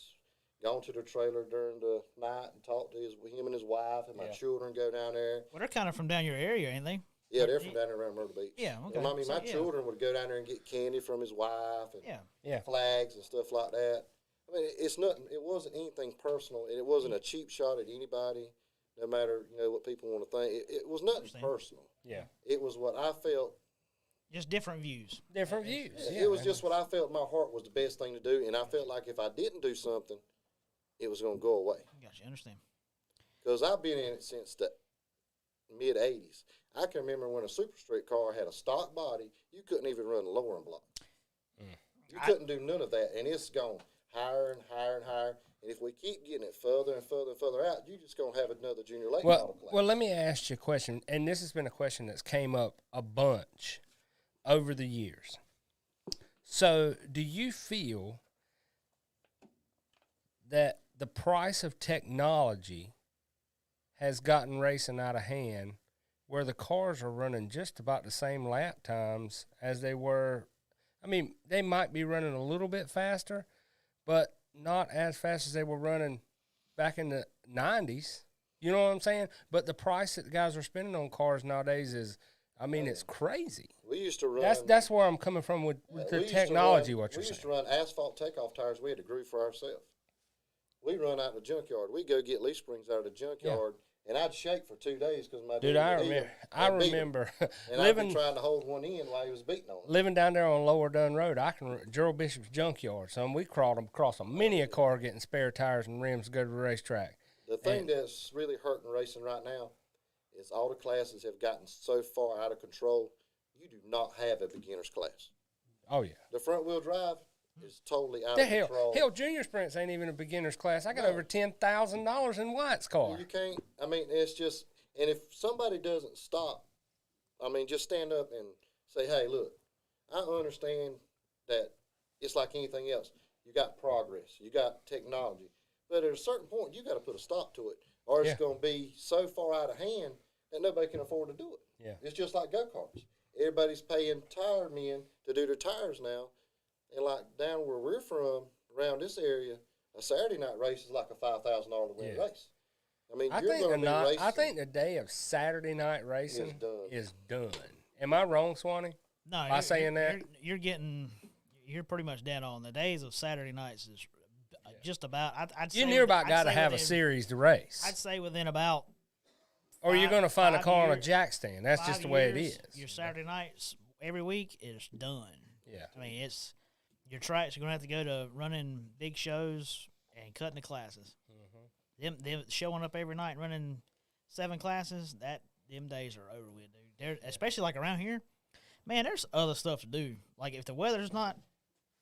gone to the trailer during the night and talked to him and his wife, and my children go down there. Well, they're kind of from down your area, ain't they? Yeah, they're from down there around Myrtle Beach. Yeah, okay. And, I mean, my children would go down there and get candy from his wife and flags and stuff like that. I mean, it's nothing. It wasn't anything personal, and it wasn't a cheap shot at anybody, no matter, you know, what people want to think. It was nothing personal. Yeah. It was what I felt. Just different views. Different views. It was just what I felt in my heart was the best thing to do, and I felt like if I didn't do something, it was going to go away. Gotcha, understand. Because I've been in it since the mid-'80s. I can remember when a Super Street car had a stock body, you couldn't even run the lowering block. You couldn't do none of that, and it's gone higher and higher and higher. And if we keep getting it further and further and further out, you're just going to have another junior late model class. Well, let me ask you a question, and this has been a question that's came up a bunch over the years. So do you feel that the price of technology has gotten racing out of hand where the cars are running just about the same lap times as they were? I mean, they might be running a little bit faster, but not as fast as they were running back in the 90s. You know what I'm saying? But the price that the guys are spending on cars nowadays is, I mean, it's crazy. We used to run. That's where I'm coming from with the technology, what you're saying. We used to run asphalt takeoff tires. We had to groove for ourselves. We run out in the junkyard. We go get leaf springs out of the junkyard, and I'd shake for 2 days because my dude, I remember and living, I'd be trying to hold one in while he was beating on it. Living down there on Lower Dunn Road, Gerald Bishop's junkyard. So we crawled across many a car getting spare tires and rims to go to the racetrack. The thing that's really hurting racing right now is all the classes have gotten so far out of control. You do not have a beginner's class. Oh yeah, the front wheel drive is totally out of control. Hell, junior sprints ain't even a beginner's class. I got over $10,000 in White's car. You can't. I mean, it's just. And if somebody doesn't stop, I mean, just stand up and say, "Hey, look, I understand that it's like anything else. You got progress, you got technology, but at a certain point, you got to put a stop to it, or it's going to be so far out of hand that nobody can afford to do it. Yeah, it's just like go-karts. Everybody's paying tire men to do their tires now. And like down where we're from, around this area, a Saturday night race is like a $5,000 to win race. I mean, I think the day of Saturday night racing is done. Am I wrong, Swanee? No, by saying that you're pretty much dead on. The days of Saturday nights is just about. I'd say you near about got to have a series to race. I'd say within about. Or you're going to find a car on a jack stand. That's just the way it is. Your Saturday nights every week is done. Yeah, I mean it's. Your tracks, you're going to have to go to running big shows and cutting the classes. Them showing up every night and running 7 classes, them days are over with, dude. Especially like around here, man, there's other stuff to do. Like if the weather's not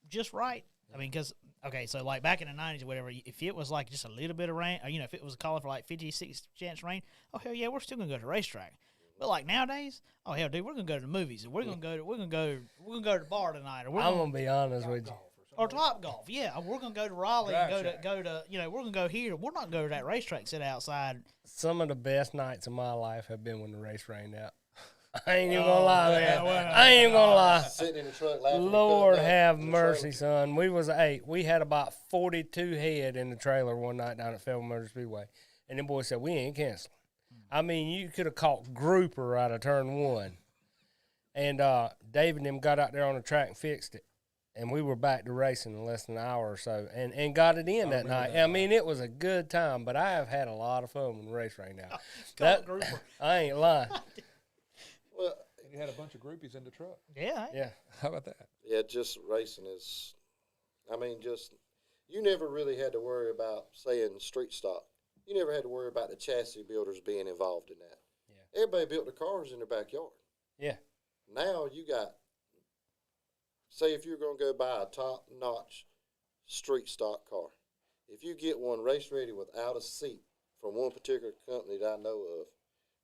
just right, I mean, because, okay, so like back in the 90s or whatever, if it was like just a little bit of rain, or, if it was calling for like 56 chance rain, oh, hell yeah, we're still going to go to the racetrack. But like nowadays, oh hell, dude, we're gonna go to the movies. We're gonna go to the bar tonight. Or I'm gonna be honest with you. Or Top Golf, yeah. We're gonna go to Raleigh and go to we're gonna go here. We're not going to go to that racetrack. Sit outside. Some of the best nights of my life have been when the race rained out. I ain't even gonna lie, man. I ain't even gonna lie. Sitting in the truck laughing. Lord have mercy, son. We had about 42 head in the trailer one night down at Fayetteville Motor Speedway, and them boys said we ain't canceling. I mean, you could have caught grouper out of turn 1. And David and them got out there on the track and fixed it. And we were back to racing in less than an hour or so and got it in that night. I mean, it was a good time, but I have had a lot of fun when the race ran out. I ain't lying. Well, you had a bunch of groupies in the truck. Yeah. Yeah. How about that? Yeah, just racing is, I mean, just, you never really had to worry about saying street stock. You never had to worry about the chassis builders being involved in that. Yeah. Everybody built their cars in their backyard. Yeah. Now you got, say if you're going to go buy a top-notch street stock car, if you get one race ready without a seat from one particular company that I know of,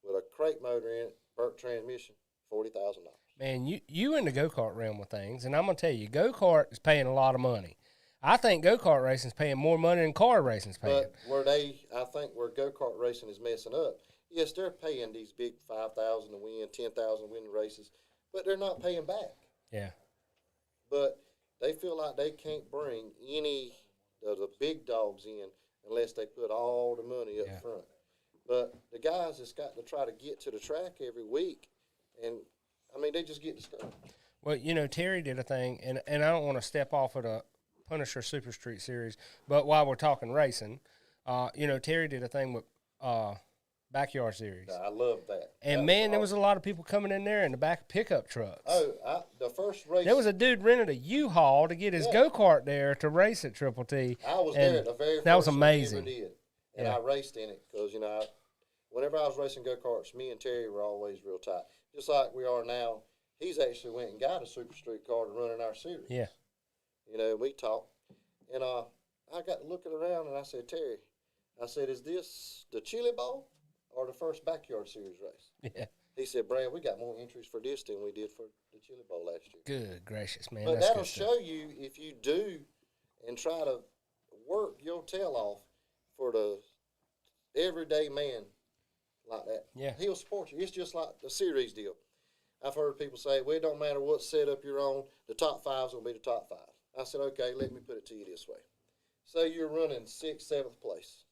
with a crate motor in it, burnt transmission, $40,000. Man, you in the go-kart realm with things, and I'm going to tell you, go-kart is paying a lot of money. I think go-kart racing is paying more money than car racing is paying. But I think where go-kart racing is messing up, yes, they're paying these big $5,000 to win, $10,000 to win races, but they're not paying back. Yeah. But they feel like they can't bring any of the big dogs in unless they put all the money up front. But the guys just got to try to get to the track every week, and, I mean, they just get discouraged. Well, you know, Terry did a thing, and I don't want to step off of the Punisher Super Street Series, but while we're talking racing, you know, Terry did a thing with Backyard Series. I love that. And, man, there was a lot of people coming in there in the back of pickup trucks. Oh, the first race. There was a dude rented a U-Haul to get his go-kart there to race at Triple T. I was there at the very first that was amazing. Race we ever did. And I raced in it because, you know, whenever I was racing go-karts, me and Terry were always real tight. Just like we are now, he's actually went and got a Super Street car to run in our series. Yeah. You know, we talked. And I got looking around, and I said, Terry, I said, is this the Chili Bowl or the first Backyard Series race? Yeah. He said, Brad, we got more entries for this than we did for the Chili Bowl last year. Good gracious, man. But that's that'll show you if you do and try to work your tail off for the everyday man like that. Yeah. He'll support you. It's just like the series deal. I've heard people say, well, it don't matter what setup you're on, the top five's going to be the top five. I said, okay, let me put it to you this way. Say you're running 6th, 7th place.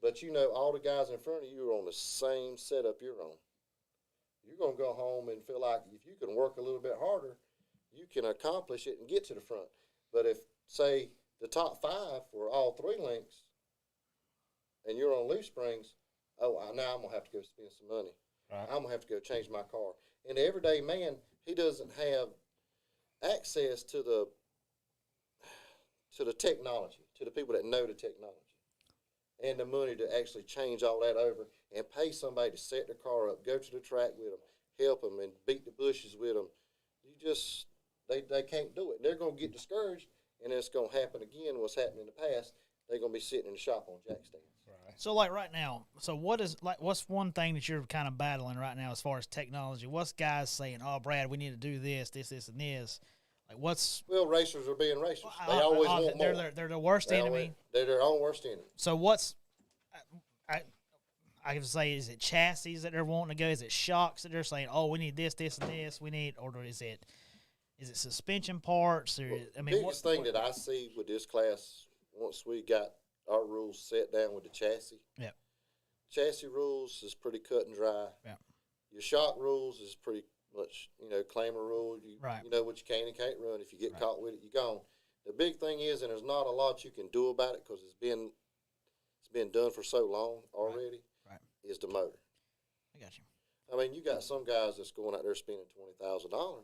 But you know all the guys in front of you are on the same setup you're on. You're going to go home and feel like if you can work a little bit harder, you can accomplish it and get to the front. But if, say, the top 5 were all 3 links and you're on leaf springs, now I'm going to have to go spend some money. Right. I'm going to have to go change my car. And the everyday man, he doesn't have access to the technology, to the people that know the technology, and the money to actually change all that over and pay somebody to set their car up, go to the track with them, help them, and beat the bushes with them. They can't do it. They're going to get discouraged, and it's going to happen again what's happened in the past. They're going to be sitting in the shop on jack stands. Right. So, like right now, what's one thing that you're kind of battling right now as far as technology? What's guys saying, oh, Brad, we need to do this, and this? Like, what's... Well, racers are being racers. They always want more. They're the worst enemy. They're their own worst enemy. So what's... I can say, is it chassis that they're wanting to go? Is it shocks that they're saying, oh, we need this, and this, we need... Or is it suspension parts? Or the biggest thing that I see with this class, once we got our rules set down with the chassis, chassis rules is pretty cut and dry. Yeah. Your shock rules is pretty much, claimer rule. You know what you can and can't run. If you get caught with it, you're gone. The big thing is, and there's not a lot you can do about it because it's been done for so long already, is the motor. I got you. I mean, you got some guys that's going out there spending $20,000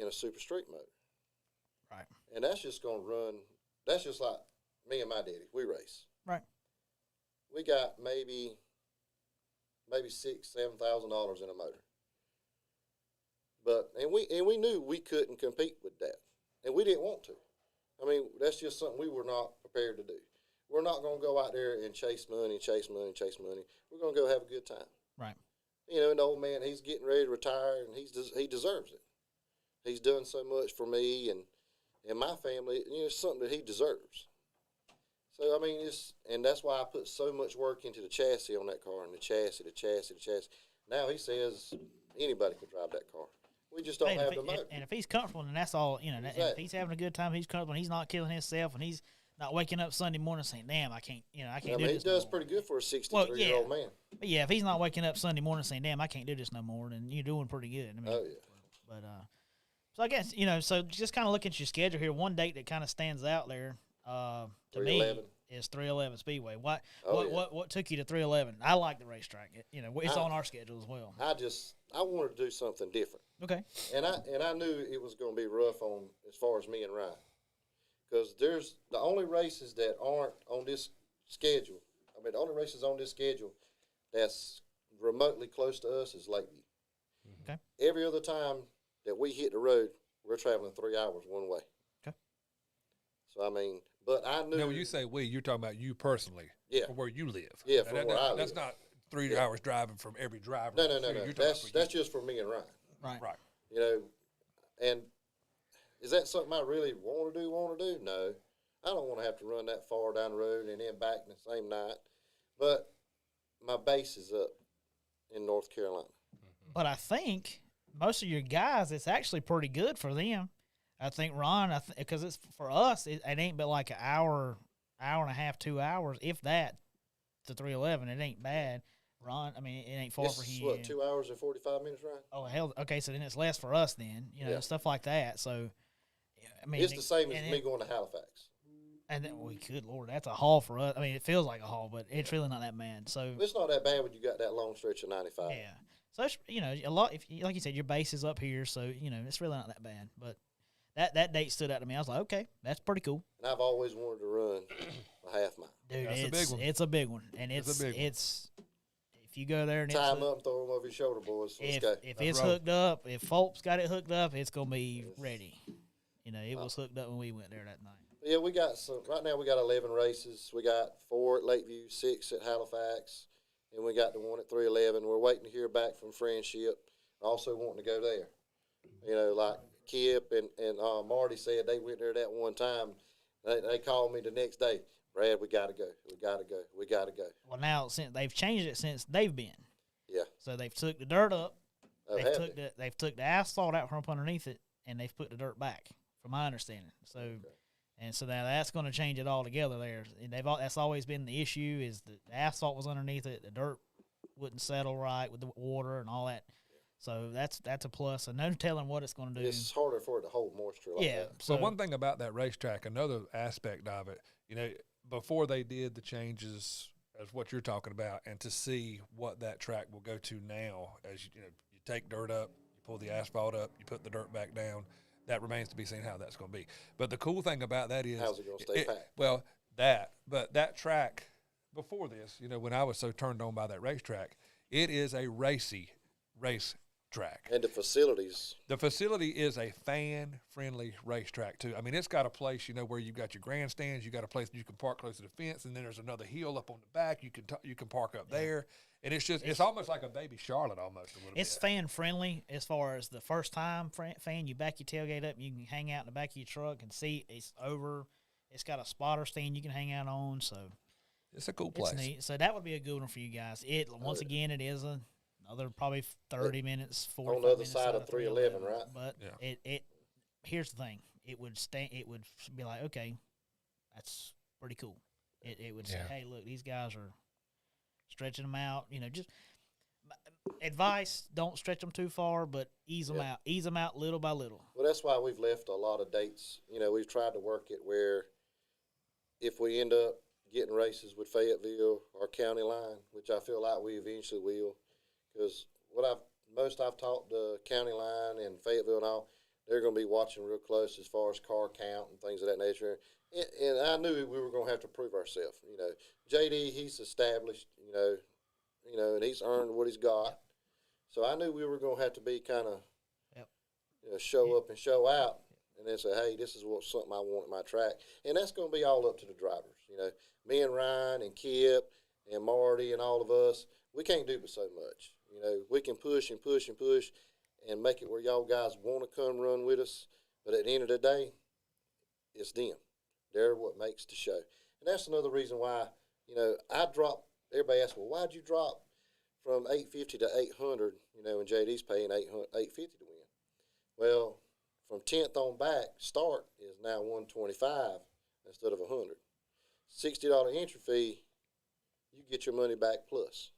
in a super street motor. Right. And that's just going to run, that's just like me and my daddy. We race. Right. We got maybe $6,000-$7,000 in a motor. But and we knew we couldn't compete with that, and we didn't want to. I mean, that's just something we were not prepared to do. We're not going to go out there and chase money. We're going to go have a good time. Right. An old man, he's getting ready to retire, and he deserves it. He's done so much for me and my family. It's something that he deserves. So, I mean, and that's why I put so much work into the chassis on that car, and the chassis. Now he says anybody can drive that car. We just don't have the motor. And if he's comfortable, then that's all, exactly. And if he's having a good time, he's comfortable, and he's not killing himself, and he's not waking up Sunday morning saying, damn, I can't do this. He does pretty good for a 63-year-old man. But yeah, if he's not waking up Sunday morning saying, damn, I can't do this no more, then you're doing pretty good. I mean, But, so I guess, so just kind of look at your schedule here. One date that kind of stands out there to me is 311 Speedway. What took you to 311? I like the racetrack. It's on our schedule as well. I wanted to do something different. Okay. And I knew it was going to be rough on as far as me and Ryan, because there's the only races that aren't on this schedule. I mean, the only races on this schedule that's remotely close to us is Lakeview. Okay. Every other time that we hit the road, we're traveling 3 hours one way. Okay. So I mean, but I knew. Now, when you say we, you're talking about you personally, Yeah. from where you live. Yeah, from where I live. That's not 3 hours driving from every driver. No. You're talking That's about just for me and Ryan. Right. You know, and is that something I really want to do? No, I don't want to have to run that far down the road and then back in the same night. But my base is up in North Carolina. But I think most of your guys, it's actually pretty good for them. I think Ron, because it's for us, it ain't but like an hour and a half, 2 hours, if that, to 311. It ain't bad. Ron, I mean, it ain't far for him. What, 2 hours and 45 minutes, Ryan? Oh hell, okay, so then it's less for us then, stuff like that. So, I mean, It's the same as me going to Halifax. And then, good Lord, that's a haul for us. I mean, it feels like a haul, but it's really not that bad. So It's not that bad when you got that long stretch of 95. yeah, so it's, a lot. If like you said, your base is up here, so it's really not that bad. But that date stood out to me. I was like, okay, that's pretty cool. And I've always wanted to run a half mile. Dude, That's a big one. It's a big one, and it's if you go there and Tie them up and throw them over your shoulder, boys. Let's go. if it's hooked up, if folks got it hooked up, it's gonna be ready. It was hooked up when we went there that night. Yeah, we got some. Right now, we got 11 races. We got 4 at Lakeview, 6 at Halifax, and we got the one at 311. We're waiting to hear back from Friendship. Also wanting to go there. Like Kipp and Marty said, they went there that one time. They called me the next day. Brad, we got to go. We got to go. We got to go. Well, now since they've changed it since they've been. Yeah. So they've took the dirt up. Oh, They've took the asphalt out from up underneath it, and they've put the dirt back, from my understanding. So. Okay. And so now that's going to change it all together there. And that's always been the issue is the asphalt was underneath it. The dirt wouldn't settle right with the water and all that. So that's a plus. And no telling what it's going to do. It's harder for it to hold moisture like that. So one thing about that racetrack, another aspect of it, before they did the changes as what you're talking about, and to see what that track will go to now, as you take dirt up, you pull the asphalt up, you put the dirt back down. That remains to be seen how that's going to be. But the cool thing about that is, how's it going to stay packed? Well, but that track before this, when I was so turned on by that racetrack, it is a racy race track. And the facilities. The facility is a fan-friendly racetrack too. I mean, it's got a place, where you've got your grandstands, you got a place you can park close to the fence, and then there's another hill up on the back. You can park up there. And it's almost like a baby Charlotte almost a little bit. It's fan-friendly as far as the first-time fan. You back your tailgate up, you can hang out in the back of your truck and see it's over. It's got a spotter stand you can hang out on, so it's a cool place. It's neat. So that would be a good one for you guys. Once again, it is another probably 30 minutes, 45 minutes. On the other side of 311, right? But it here's the thing. It would be like, okay, that's pretty cool. It would say, hey, look, these guys are stretching them out, just advice, don't stretch them too far, but ease them out little by little. Well, that's why we've left a lot of dates. We've tried to work it where if we end up getting races with Fayetteville or County Line, which I feel like we eventually will, because I've talked to County Line and Fayetteville and all, they're going to be watching real close as far as car count and things of that nature. And I knew we were going to have to prove ourselves. JD, he's established, and he's earned what he's got. So I knew we were going to have to be kind of, show up and show out, and then say, hey, this is something I want at my track. And that's going to be all up to the drivers. Me and Ryan and Kipp and Marty and all of us, we can't do but so much. We can push and push and push and make it where y'all guys want to come run with us. But at the end of the day, it's them. They're what makes the show. And that's another reason why, I dropped, everybody asks, well, why'd you drop from $850 to $800, and JD's paying $850 to win? Well, from 10th on back, start is now $125 instead of $100. $60 entry fee, you get your money back plus.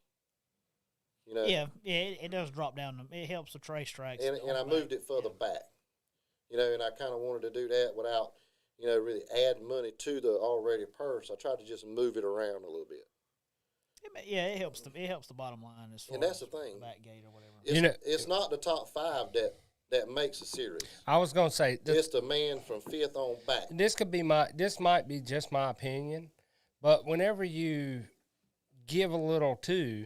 It does drop down. It helps the racetracks. And I moved it further back, and I kind of wanted to do that without, really adding money to the already purse. I tried to just move it around a little bit. It helps the bottom line as far and that's as the thing. Back gate or whatever. It's not the top 5 that that makes a series. I was going to say Just a man from 5th on back. this might be just my opinion, but whenever you give a little to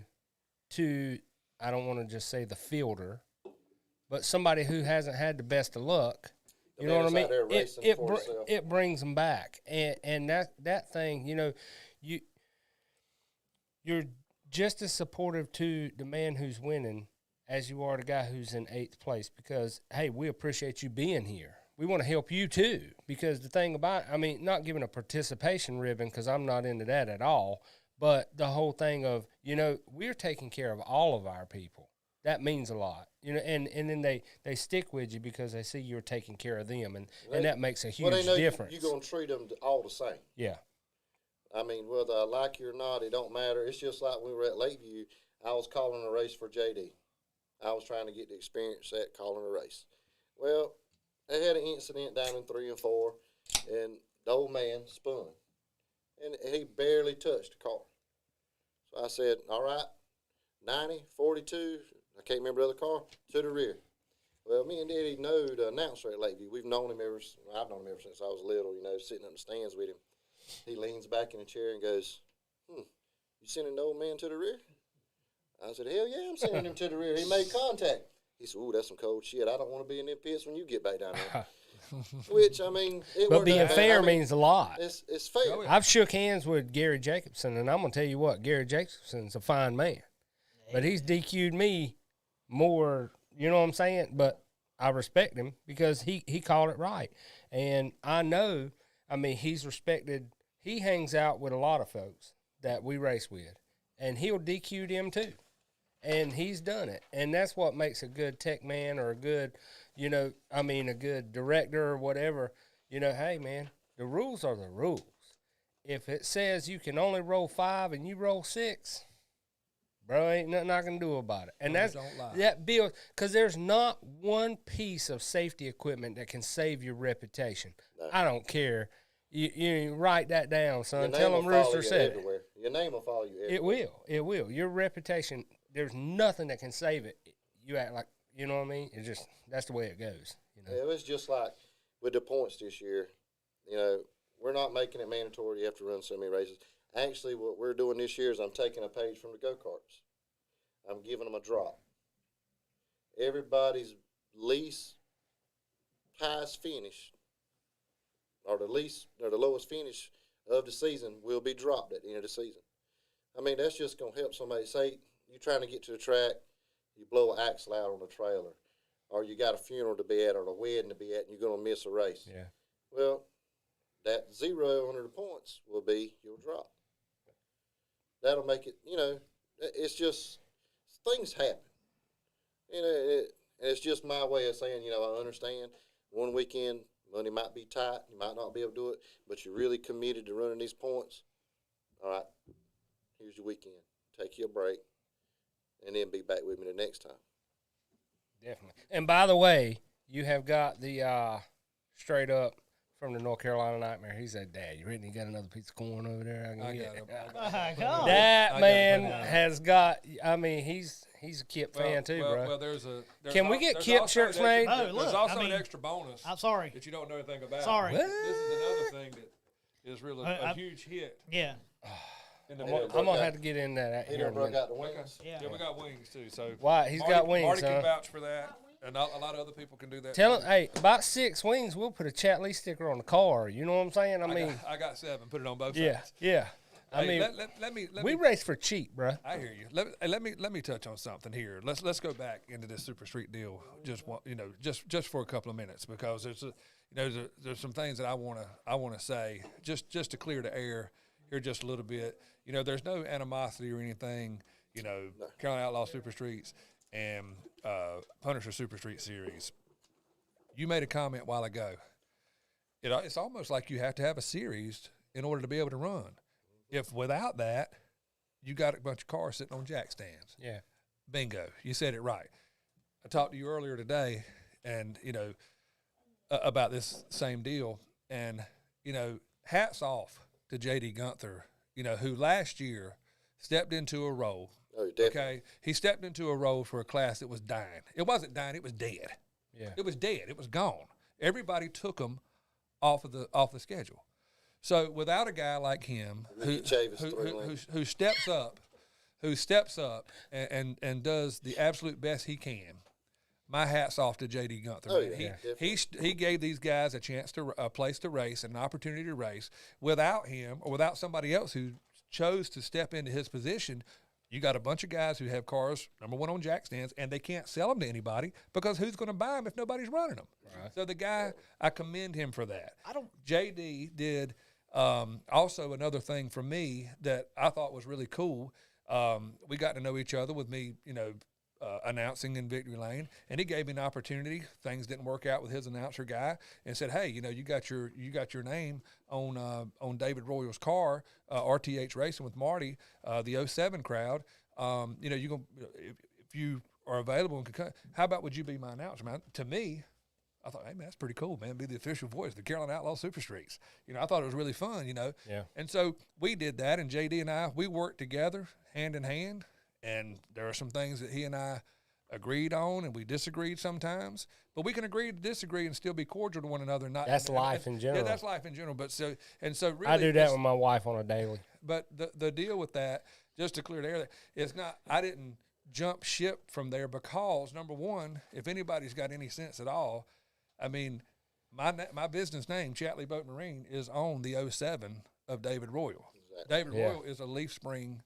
I don't want to just say the fielder, but somebody who hasn't had the best of luck, you know what I mean? It brings them back, and that thing, you know, you're just as supportive to the man who's winning as you are the guy who's in 8th place, because, hey, we appreciate you being here. We want to help you too, because the thing about, I mean, not giving a participation ribbon, because I'm not into that at all, but the whole thing of, you know, we're taking care of all of our people. That means a lot, you know, and then they stick with you because they see you're taking care of them, and that makes a huge difference. You're going to treat them all the same. Yeah. I mean, whether I like you or not, it don't matter. It's just like when we were at Lakeview, I was calling a race for JD. I was trying to get the experience at calling a race. Well, they had an incident down in 3 and 4, and the old man spun, and he barely touched the car. So I said, all right, 90, 42, I can't remember the other car, to the rear. Well, me and Daddy know the announcer at Lakeview. I've known him ever since I was little, you know, sitting up in the stands with him. He leans back in the chair and goes, you sending the old man to the rear? I said, hell yeah, I'm sending him to the rear. He made contact. He said, ooh, that's some cold shit. I don't want to be in them pits when you get back down there. Which, I mean, but being fair means a lot. It's fair. Oh, yeah. I've shook hands with Gary Jacobson, and I'm going to tell you what, Gary Jacobson's a fine man. But he's DQ'd me more, you know what I'm saying? But I respect him because he called it right. And I know, I mean, he's respected. He hangs out with a lot of folks that we race with, and he'll DQ them too. And he's done it. And that's what makes a good tech man or a good, you know, I mean, a good director or whatever. You know, hey, man, the rules are the rules. If it says you can only roll 5 and you roll 6, bro, ain't nothing I can do about it. And that builds, because there's not one piece of safety equipment that can save your reputation. No. I don't care. You write that down, son. Tell them Rooster said it. Your name will follow you everywhere. It will. It will. Your reputation, there's nothing that can save it. You act like, you know what I mean? It's just, that's the way it goes. You know? It was just like with the points this year. You know, we're not making it mandatory you have to run so many races. Actually, what we're doing this year is I'm taking a page from the go-karts. I'm giving them a drop. Everybody's least highest finish or the lowest finish of the season will be dropped at the end of the season. I mean, that's just going to help somebody. Say you're trying to get to the track, you blow an axle out on the trailer, or you got a funeral to be at or a wedding to be at, and you're going to miss a race. Yeah. Well, that 0 under the points will be your drop. That'll make it, you know, it's just, things happen. You know, and it's just my way of saying, you know, I understand one weekend money might be tight, you might not be able to do it, but you're really committed to running these points. All right, here's your weekend. Take you a break, and then be back with me the next time. Definitely. And by the way, you have got the straight up from the North Carolina Nightmare. He said, Dad, you ready? You got another piece of corn over there? I got it. That man has got, I mean, he's a Kipp fan too, bro. Well, there's Can we get Kipp shirts made? Oh, look, there's also an extra bonus. I'm sorry. That you don't know anything about. Sorry. This is another thing that is really a huge hit. Yeah. I'm going to have to get in that here in a minute. Got the wings? Yeah, we got wings too. So why? He's got wings, Marty can vouch for that. And a lot of other people can do that. Tell him, hey, about 6 wings, we'll put a Chat Lee sticker on the car. You know what I'm saying? I got 7. Put it on both sides. Yeah. I mean, let me race for cheap, bro. I hear you. Let me touch on something here. Let's go back into this Super Street deal just for a couple of minutes, because there's some things that I wanna say just to clear the air here just a little bit. You know, there's no animosity or anything. You know, Carolina Outlaw Super Streets and Punisher Super Street Series. You made a comment a while ago. It's almost like you have to have a series in order to be able to run. If without that, you got a bunch of cars sitting on jack stands. Yeah. Bingo. You said it right. I talked to you earlier today and, about this same deal. And, hats off to J.D. Gunther, who last year stepped into a role. Oh, definitely. Okay, he stepped into a role for a class that was dying. It wasn't dying; it was dead. Yeah. It was dead. It was gone. Everybody took them off the schedule. So without a guy like him who steps up and does the absolute best he can, my hat's off to J.D. Gunther. Oh, yeah, he gave these guys a place to race, and an opportunity to race. Without him or without somebody else who chose to step into his position, you got a bunch of guys who have cars, number one on jack stands, and they can't sell them to anybody because who's going to buy them if nobody's running them? Right. So the guy, I commend him for that. J.D. did also another thing for me that I thought was really cool. We got to know each other with me, announcing in Victory Lane, and he gave me an opportunity. Things didn't work out with his announcer guy, and said, "Hey, you got your name on David Royal's car, RTH Racing with Marty, the 07 crowd. You gonna if you are available and can, how about would you be my announcer, man?" To me, I thought, hey man, that's pretty cool, man. Be the official voice of the Carolina Outlaw Super Streets. I thought it was really fun, Yeah. And so we did that, and JD and we worked together hand in hand. And there are some things that he and I agreed on, and we disagreed sometimes. But we can agree to disagree and still be cordial to one another. That's life in general. Yeah, that's life in general. But so really, I do that with my wife on a daily. But the deal with that, just to clear the air, it's not. I didn't jump ship from there because number one, if anybody's got any sense at all, I mean, my business name, Chatley Boat Marine, is on the 07 of David Royal. Exactly. David Royal is a leaf spring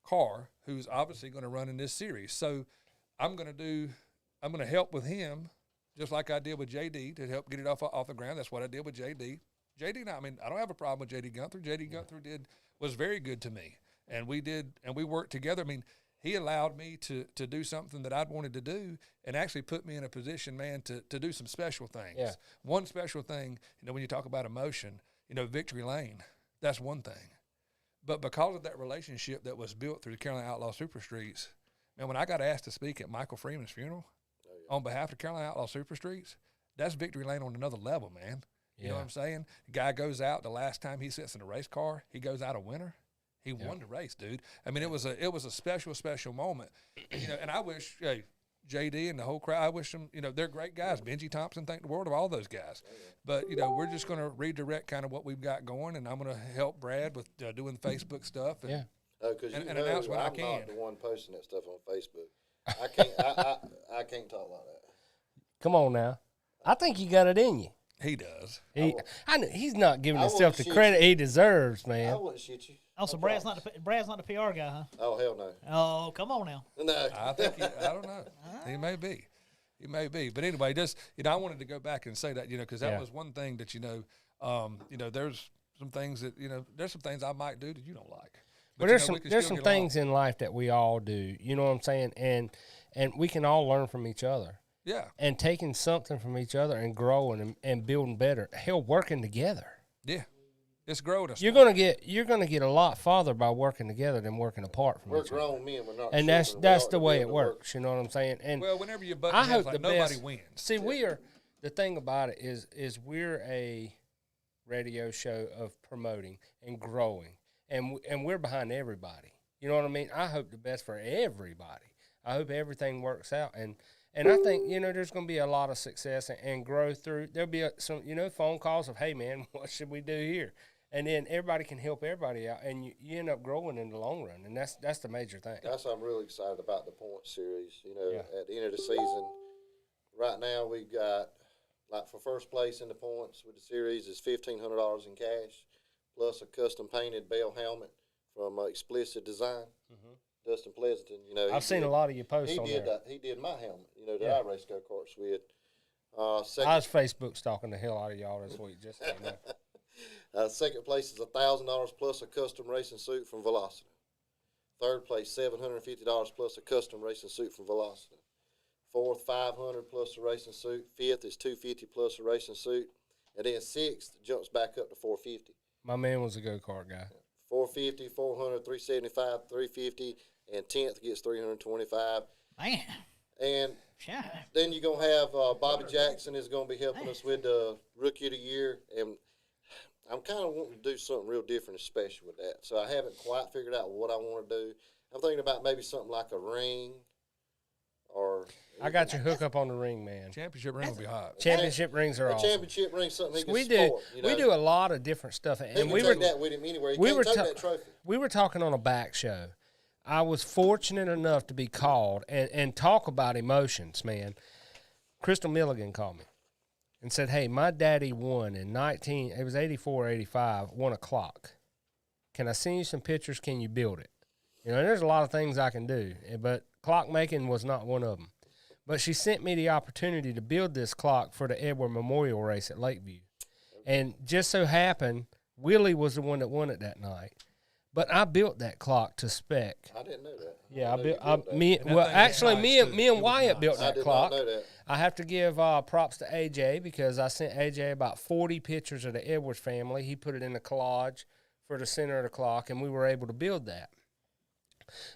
car who's obviously going to run in this series. So I'm going to help with him just like I did with JD to help get it off the ground. That's what I did with JD. JD, I don't have a problem with JD Gunther. JD Gunther was very good to me. And we worked together. I mean, he allowed me to do something that I'd wanted to do and actually put me in a position, man, to do some special things. Yeah. One special thing, when you talk about emotion, Victory Lane, that's one thing. But because of that relationship that was built through the Carolina Outlaw Super Streets, man, when I got asked to speak at Michael Freeman's funeral on behalf of Carolina Outlaw Super Streets, that's Victory Lane on another level, man. You know what I'm saying? The guy goes out, the last time he sits in a race car, he goes out a winner. He won the race, dude. I mean, it was a special, special moment. And I wish JD and the whole crowd, I wish them, they're great guys. Benji Thompson, thank the world of all those guys. But, we're just going to redirect kind of what we've got going, and I'm going to help Brad with doing Facebook stuff and announce when I can. I'm not the one posting that stuff on Facebook. I can't talk like that. Come on now. I think you got it in you. He does. He's not giving himself the credit he deserves, man. I wouldn't shit you. Oh, so Brad's not the PR guy, huh? Oh, hell no. Oh, come on now. No. I think I don't know. He may be. He may be. But anyway, just I wanted to go back and say that, because that was one thing that there's some things that there's some things I might do that you don't like. But there's some things in life that we all do. You know what I'm saying? And we can all learn from each other. Yeah. And taking something from each other and growing and building better. Hell, working together. Yeah. It's growing us. You're gonna get a lot farther by working together than working apart from each other. We're grown men. We're not. And that's the way it works. You know what I'm saying? And whenever you butt heads, like nobody wins. See, we are. The thing about it is we're a radio show of promoting and growing, and we're behind everybody. You know what I mean? I hope the best for everybody. I hope everything works out, and I think there's going to be a lot of success and growth through. There'll be some phone calls of, hey man, what should we do here? And then everybody can help everybody out, and you end up growing in the long run, and that's the major thing. That's what I'm really excited about the point series. At the end of the season, right now we've got, like, for first place in the points with the series is $1,500 in cash, plus a custom painted bell helmet from Explicit Design. Mm-hmm. Dustin Pleasanton, I've seen a lot of your posts on there. He did my helmet, that I race go-karts with. I was Facebook stalking the hell out of y'all this week, just so you know. Second place is $1,000 plus a custom racing suit from Velocity. Third place, $750 plus a custom racing suit from Velocity. Fourth, $500 plus a racing suit. Fifth is $250 plus a racing suit, and then sixth jumps back up to $450. My man was a go-kart guy. $450, $400, $375, $350, and 10th gets $325. Man. And then you're gonna have Bobby Jackson is gonna be helping us with the Rookie of the Year, and I'm kind of wanting to do something real different and special with that. So I haven't quite figured out what I want to do. I'm thinking about maybe something like a ring, or I got your hook up on the ring, man. Championship ring will be hot. Championship rings are a awesome. championship ring, something he can We sport. we do a lot of different stuff, He and can we take were that with him anywhere. He we can't were take ta- that trophy. we were talking on a back show. I was fortunate enough to be called and talk about emotions, man. Crystal Milligan called me and said, "Hey, my daddy won in 84 or 85, won a clock. Can I send you some pictures? Can you build it?" There's a lot of things I can do, but clock making was not one of them. But she sent me the opportunity to build this clock for the Edward Memorial Race at Lakeview. And just so happened, Willie was the one that won it that night. But I built that clock to spec. I didn't know that. Yeah, I me thing and was nice, too. It was Wyatt built I that did clock. not know that. I have to give props to AJ because I sent AJ about 40 pictures of the Edwards family. He put it in the collage for the center of the clock, and we were able to build that.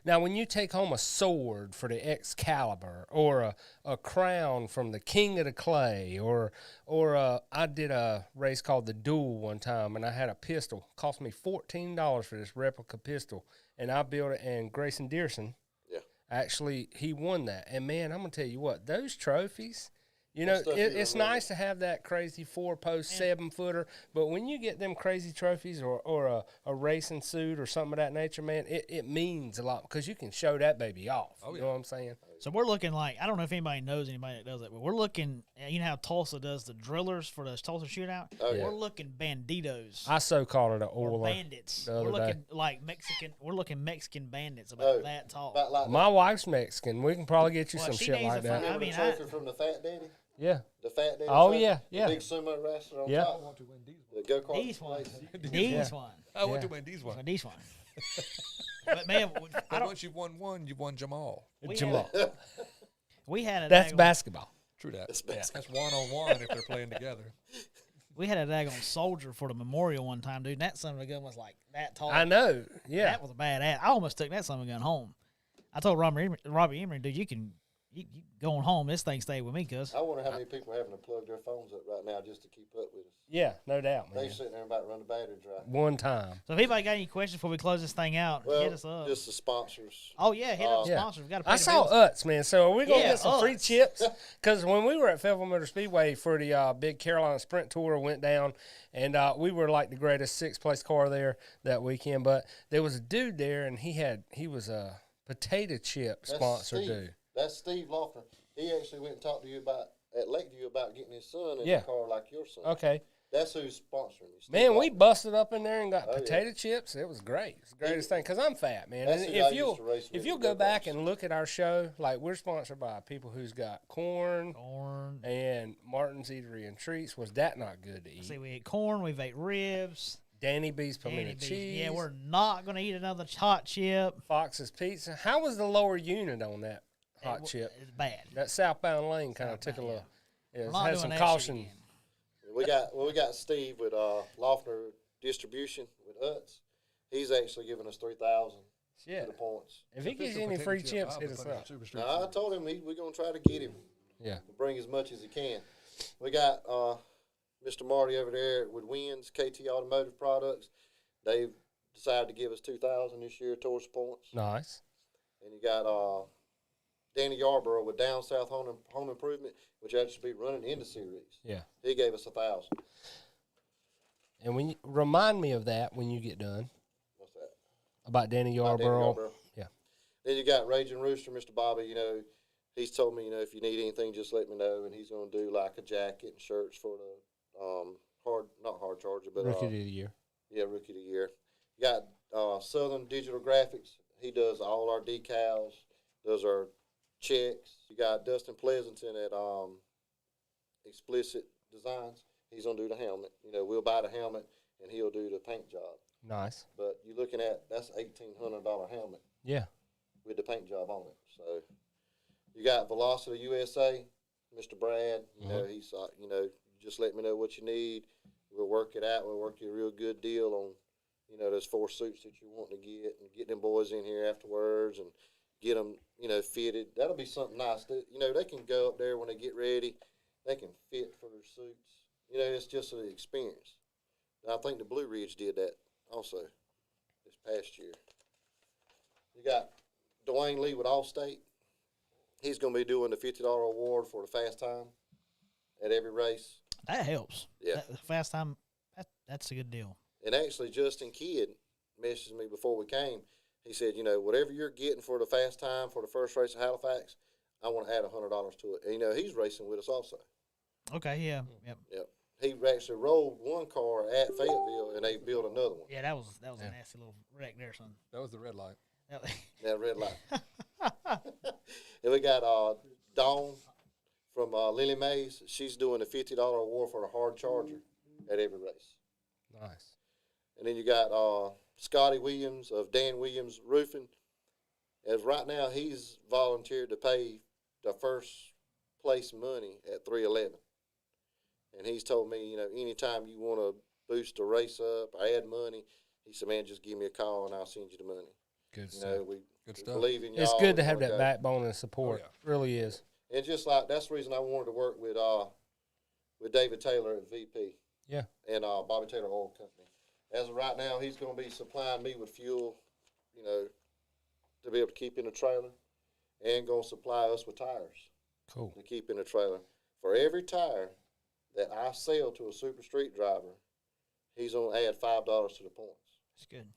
Now, when you take home a sword for the Excalibur or a crown from the King of the Clay or I did a race called the Duel one time, and I had a pistol. It cost me $14 for this replica pistol, and I built it, and Grayson Dearson, Yeah. actually, he won that. And, man, I'm going to tell you what, those trophies, That stuff you it's remember. nice to have that crazy 4-post 7-footer, but when you get them crazy trophies or a racing suit or something of that nature, man, it means a lot because you can show that baby off. You know what I'm saying? So we're looking like, I don't know if anybody knows anybody that does it, but we're looking, you know how Tulsa does the drillers for the Tulsa shootout? Oh, yeah. We're looking banditos. I so called it an or oiler. bandits. the other We're looking day. like Mexican. We're looking Mexican bandits about Oh, that tall. About like My wife's Mexican. We can probably get you Well, some she shit needs like a that. fun- I remember mean, the trophy from the Fat Daddy? Yeah. The Fat Daddy. Oh, trophy? yeah, yeah. The big sumo wrestler on Yeah. top. The go-kart. These ones. place. These one. I want to win these ones. These one. But man, I But don't. once you've won one, you've won Jamal. Jamal. We had a That's daggone- basketball. True that. That's Yeah. best. That's one-on-one if they're playing together. We had a daggone soldier for the memorial one time, dude. And that son of a gun was like that tall. I know. Yeah. That was a badass. I almost took that son of a gun home. I told Robbie Emery, dude, you going home. This thing stayed with me, cuz. I wonder how many people are having to plug their phones up right now just to keep up with us. Yeah, no doubt, They man. sitting there about to run the battery dry. One time. So if anybody got any questions before we close this thing out, Well, hit us up. just the sponsors. Oh yeah, hit up the Yeah. sponsors. We got to pay I the saw bills. Utz, man. So are we going to Yeah, get some free Utz. chips? Because when we were at Fayetteville Motor Speedway for the big Carolina Sprint Tour, went down, and we were like the greatest 6th-place car there that weekend. But there was a dude there, and he was a potato chip That's sponsor Steve. dude. That's Steve Laughlin. He actually went and talked to you at Lakeview about getting his son in Yeah. a car like your son. Okay. That's who's sponsoring you. Steve Man, we Laughlin. busted up in there and got Oh, yeah. potato chips. It was great. It's the greatest thing because I'm fat, man. That's And who I if used to race with if you'll in go go-karts. back and look at our show, like we're sponsored by people who's got corn Corn. and Martin's Eatery and Treats. Was that not good to eat? See, we ate corn. We've ate ribs. Danny B's Danny pimento B's. cheese. Yeah, we're not gonna eat another hot chip. Fox's Pizza. How was the lower unit on that hot chip? It's bad. That southbound lane kind of took a Southbound, little. We're It not had doing some that caution. shit again. We got Steve with Laughlin Distribution with Utz. He's actually giving us 3,000 Yeah. for the points. If he gives Official you any potato free chip, chips, I'll hit be us putting it on up. Super Street Now, I Series. told him we're going to try to get him. Yeah. Bring as much as he can. We got Mr. Marty over there with Wins, KT Automotive Products. They've decided to give us 2,000 this year towards points. Nice. And you got Danny Yarborough with Down South Home Improvement, which actually be running in the series. Yeah. He gave us 1,000. And when you remind me of that when you get done What's that? about Danny Danny Yarborough. Yarborough. Yeah. Then you got Raging Rooster, Mr. Bobby. You know, he's told me, if you need anything, just let me know, and he's going to do like a jacket and shirts for the not hard charger, but Rookie of the year. yeah, Rookie of the Year. You got Southern Digital Graphics. He does all our decals, does our checks. You got Dustin Pleasanton at Explicit Designs. He's gonna do the helmet. We'll buy the helmet and he'll do the paint job. Nice. But you're looking at that's $1,800 helmet Yeah. with the paint job on it. So you got Velocity USA, Mr. Brad. He's just let me know what you need. We'll work it out. We'll work you a real good deal on those 4 suits that you want to get, and get them boys in here afterwards and get them fitted. That'll be something nice. They can go up there when they get ready. They can fit for their suits. It's just an experience. And I think the Blue Ridge did that also this past year. You got Dwayne Lee with Allstate. he's going to be doing the $50 award for the fast time at every race. That helps. Yeah. The fast time, that's a good deal. And actually, Justin Kidd messaged me before we came. He said, you know, whatever you're getting for the fast time for the first race at Halifax, I want to add $100 to it. And, you know, he's racing with us also. Okay, yeah, yep. Yep. He actually rolled one car at Fayetteville, and they built another one. Yeah, that was a nasty little wreck there, son. That was the red light. That red light. And we got Dawn from Lily Mays. She's doing the $50 award for the hard charger at every race. Nice. And then you got Scotty Williams of Dan Williams Roofing. As right now, he's volunteered to pay the first place money at 311. And he's told me, you know, anytime you want to boost a race up or add money, he said, man, just give me a call and I'll send you the money. Good You stuff. know, we Good stuff. believe in y'all. It's good to We have wanna that go. backbone and support. Oh, yeah. Really is. And just like that's the reason I wanted to work with David Taylor at VP. Yeah. And Bobby Taylor Oil Company. As of right now, he's going to be supplying me with fuel, you know, to be able to keep in the trailer, and going to supply us with tires Cool. to keep in the trailer. For every tire that I sell to a super street driver, he's going to add $5 to the points. That's good.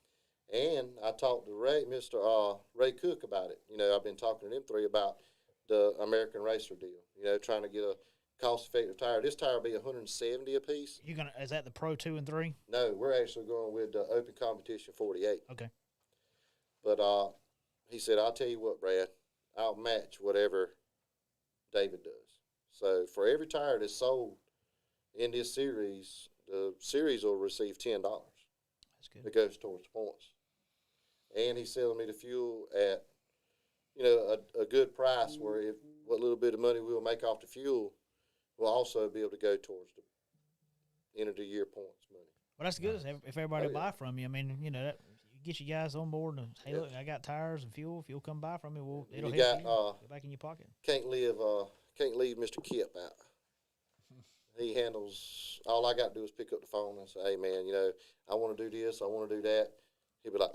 And I talked to Mr. Ray Cook about it. You know, I've been talking to them three about the American Racer deal. You know, trying to get a cost-effective tire. This tire will be $170 a piece. Is that the Pro 2 and 3? No, we're actually going with the Open Competition 48. Okay. But he said, I'll tell you what, Brad, I'll match whatever David does. So for every tire that's sold in this series, the series will receive $10. That's good. That goes towards points. And he's selling me the fuel at, you know, a good price where what little bit of money we'll make off the fuel will also be able to go towards the end of the year points money. Well, that's good if everybody Oh, yeah. buy from you. I mean, you know, you get you guys on board and, hey, look, I got tires and fuel. If you'll come buy from me, it'll You help got, you. Go back in your pocket. Can't leave Mr. Kipp out. He handles, all I got to do is pick up the phone and say, hey, man, you know, I want to do this, I want to do that. He'll be like,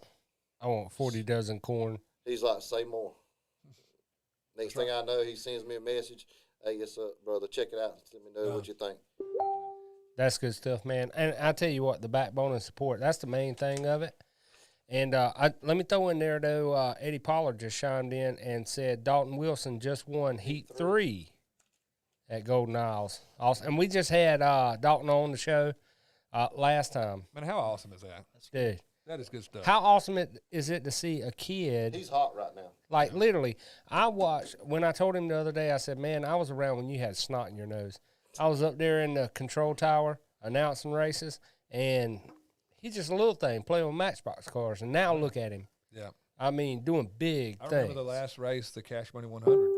I want 40 dozen corn. he's like, say more. Next thing I know, he sends me a message, hey, yes, brother, check it out. Let me know what you think. That's good stuff, man. And I tell you what, the backbone and support, that's the main thing of it. And let me throw in there, though, Eddie Pollard just chimed in and said Dalton Wilson just won Heat 3 at Golden Isles. Awesome. And we just had Dalton on the show last time. Man, how awesome is that? Dude, That is good stuff. how awesome is it to see a kid, He's hot right now. like literally, I watched, when I told him the other day, I said, man, I was around when you had snot in your nose. I was up there in the control tower announcing races, and he's just a little thing playing with Matchbox cars, and now look at him. Yeah. I mean, doing big I things. remember the last race, the Cash Money 100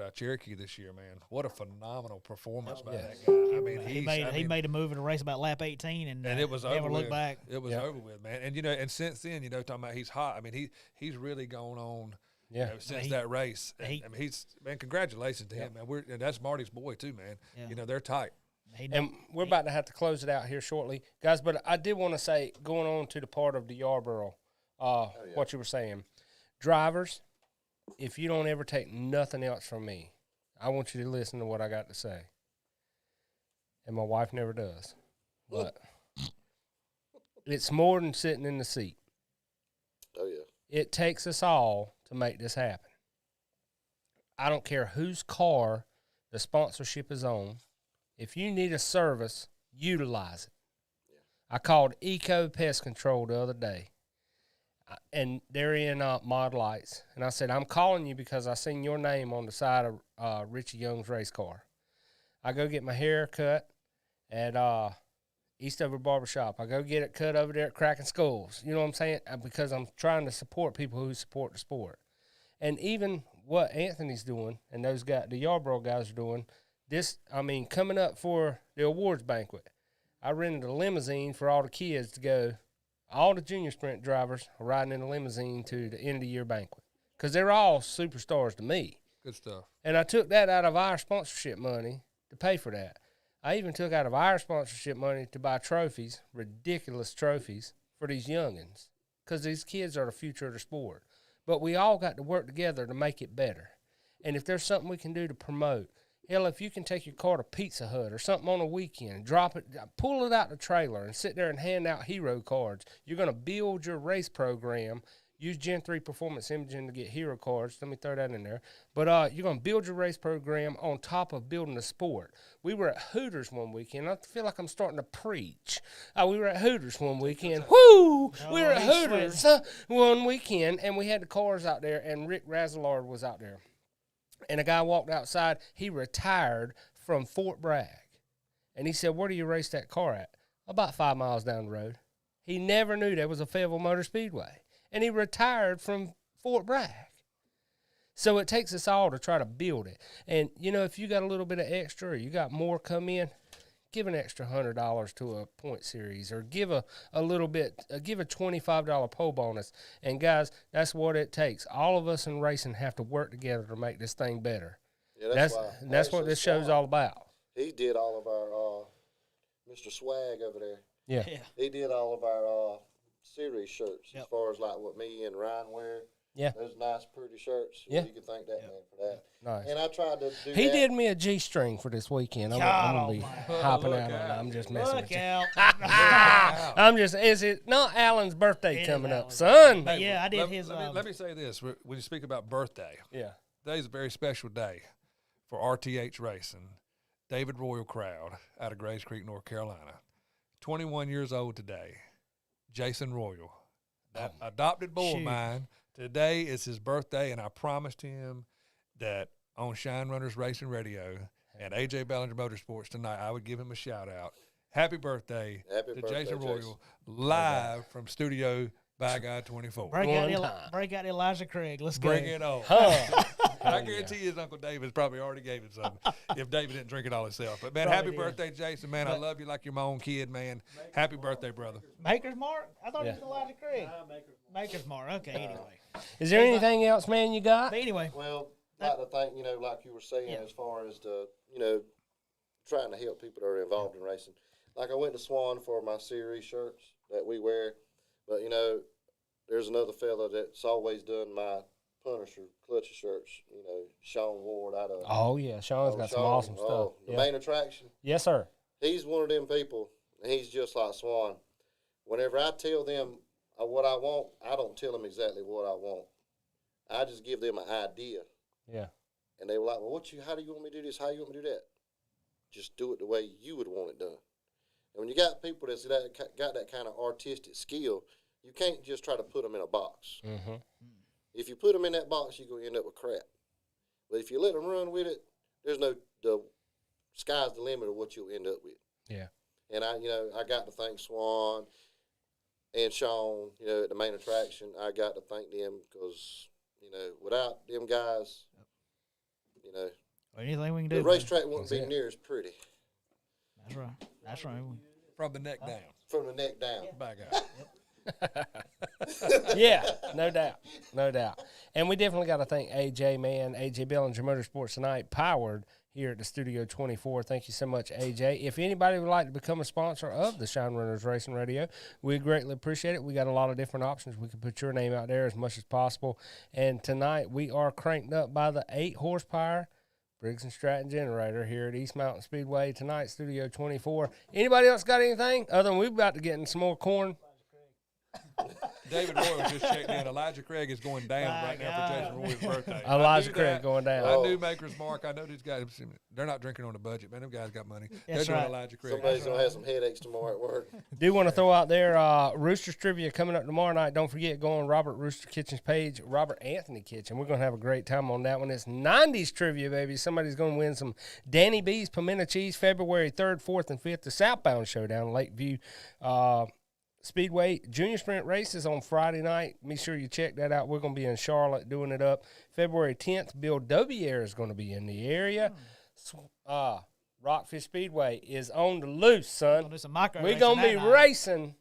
at Cherokee this year, man. What a phenomenal performance by that guy. I mean, He made a move in a race about lap 18, and it was never over looked with. back. It was over with, man. And, you know, and since then, you know, talking about he's hot. I mean, he's really gone on, Yeah. you know, since that race. And, he- I mean, man, congratulations to him, man. And that's Marty's boy, too, man. Yeah. You know, they're tight. And we're about to have to close it out here shortly, guys. But I did want to say, going on to the part of the Yarborough, what you were saying, drivers, if you don't ever take nothing else from me, I want you to listen to what I got to say. And my wife never does, but it's more than sitting in the seat. Oh, yeah. It takes us all to make this happen. I don't care whose car the sponsorship is on. If you need a service, utilize it. I called Eco Pest Control the other day, and they're in Mod Lights. And I said, I'm calling you because I seen your name on the side of Richie Young's race car. I go get my hair cut at Eastover Barbershop. I go get it cut over there at Cracking Skulls. You know what I'm saying? Because I'm trying to support people who support the sport. And even what Anthony's doing and those guys, the Yarborough guys are doing, coming up for the awards banquet, I rented a limousine for all the kids to go. All the junior sprint drivers are riding in a limousine to the end of the year banquet because they're all superstars to me. Good stuff. And I took that out of our sponsorship money to pay for that. I even took out of our sponsorship money to buy trophies, ridiculous trophies, for these youngins because these kids are the future of the sport. But we all got to work together to make it better. And if there's something we can do to promote, hell, if you can take your car to Pizza Hut or something on a weekend, drop it, pull it out the trailer and sit there and hand out hero cards, you're going to build your race program. Use Gen 3 Performance Imaging to get hero cards. Let me throw that in there. But you're going to build your race program on top of building the sport. We were at Hooters one weekend. I feel like I'm starting to preach. We were at Hooters one weekend. Woo! We were at Hooters one weekend, and we had the cars out there, and Rick Razzlard was out there. And a guy walked outside. He retired from Fort Bragg. And he said, where do you race that car at? About 5 miles down the road. He never knew there was a Fayetteville Motor Speedway. And he retired from Fort Bragg. So it takes us all to try to build it. And, you know, if you got a little bit of extra or you got more come in, give an extra $100 to a point series or give a little bit, give a $25 pole bonus. And, guys, that's what it takes. All of us in racing have to work together to make this thing better. Yeah, that's what this show's all about. He did all of our Mr. Swag over there. Yeah. He did all of our series shirts as far as like what me and Ryan wear. Yeah. Those nice, pretty shirts. Yeah. You can thank that man for that. Nice. And I tried to do He that. did me a G-string for this weekend. I'm going to be hopping out on it. I'm just messing with you. I'm just, is it not Alan's birthday coming up, son? But yeah, I did his. Let me say this. When you speak about birthday, Yeah. today's a very special day for RTH Racing. David Royal Crowd out of Grays Creek, North Carolina. 21 years old today. Jason Royal, that adopted boy of mine. Today is his birthday, and I promised him that on Shine Runners Racing Radio and AJ Bellinger Motorsports tonight, I would give him a shout-out. Happy birthday to Jason Royal, live from Studio by Guy 24. Break out Elijah Craig. Let's go. Bring it on. I guarantee his Uncle David probably already gave him something if David didn't drink it all himself. But, man, happy birthday, Jason, man. I love you like you're my own kid, man. Happy birthday, brother. Maker's Mark? I thought it was Elijah Craig. Maker's Mark. Okay, anyway. Is there anything else, man, you got? But anyway. Well, like to think, like you were saying, as far as the, trying to help people that are involved in racing. Like I went to Swan for my series shirts that we wear, but, there's another fella that's always done my Punisher clutcher shirts, Sean Ward out of. Oh, yeah. Sean's got some awesome stuff. The main attraction. Yes, sir. He's one of them people, and he's just like Swan. Whenever I tell them what I want, I don't tell them exactly what I want. I just give them an idea. Yeah. And they were like, well, how do you want me to do this? How do you want me to do that? Just do it the way you would want it done. And when you got people that's got that kind of artistic skill, you can't just try to put them in a box. Mm-hmm. If you put them in that box, you're going to end up with crap. But if you let them run with it, the sky's the limit of what you'll end up with. Yeah. And I got to thank Swan and Sean, at the main attraction. I got to thank them because, without them guys, anything we can do. the racetrack wouldn't be near as pretty. That's right. From the neck down. From the neck down. By God. Yeah, no doubt. And we definitely got to thank AJ, man. AJ Bellinger Motorsports tonight, powered here at the Studio 24. Thank you so much, AJ. If anybody would like to become a sponsor of the Shine Runners Racing Radio, we greatly appreciate it. We got a lot of different options. We can put your name out there as much as possible. And tonight we are cranked up by the 8 horsepower Briggs & Stratton generator here at East Mountain Speedway tonight, Studio 24. Anybody else got anything other than we're about to get in some more corn? David Royal just checked in. Elijah Craig is going down right now for Jason Royal's birthday. Elijah Craig going down. I knew Maker's Mark. I know these guys. They're not drinking on a budget, man. Them guys got money. That's They're doing right. Elijah Craig. Somebody's going to have some headaches tomorrow at work. Do want to throw out there Rooster's Trivia coming up tomorrow night. Don't forget, go on Robert Rooster Kitchen's page, Robert Anthony Kitchen. We're going to have a great time on that one. It's 90s Trivia, baby. Somebody's going to win some Danny B's Pimento Cheese February 3rd, 4th, and 5th. The Southbound Showdown, Lakeview Speedway Junior Sprint races on Friday night. Make sure you check that out. We're going to be in Charlotte doing it up. February 10th, Bill Wyer is going to be in the area. Rockfish Speedway is on the loose, son. We're going to be racing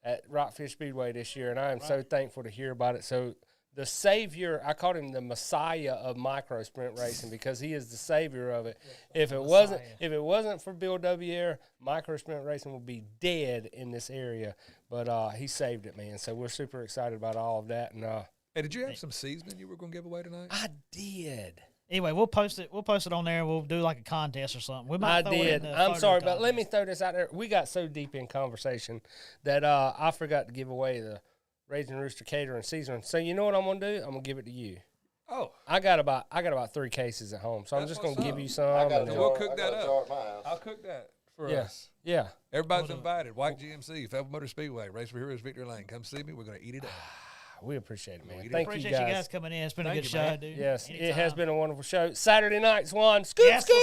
at Rockfish Speedway this year, and I am so thankful to hear about it. So the savior, I called him the Messiah of micro sprint racing because he is the savior of it. If it wasn't for Bill Wyer, micro sprint racing would be dead in this area. But he saved it, man. So we're super excited about all of that. And Hey, did you have some seasoning you were going to give away tonight? I did. Anyway, we'll post it. We'll post it on there. We'll do like a contest or something. We I might throw it in did. the I'm photo sorry, but let me contest. throw this out there. We got so deep in conversation that I forgot to give away the Raising Rooster catering seasoning. So you know what I'm gonna do? I'm gonna give it to you. Oh, I got about 3 cases at home, so I'm That's just gonna what's give up. you some. I got a and jar. then- we'll cook I that got a up. jar at my house. I'll cook that for yeah, us. yeah. Everybody's invited. White GMC, Fayetteville Motor Speedway, Race for Heroes, Victory Lane. Come see me. We're going to eat it up. We appreciate it, man. We Thank Appreciate you guys. coming in. It's been a Thank good you, show, man. dude. Yes, it has Anytime. been a wonderful show. Saturday nights, Juan. Scoop, Yes, scoop.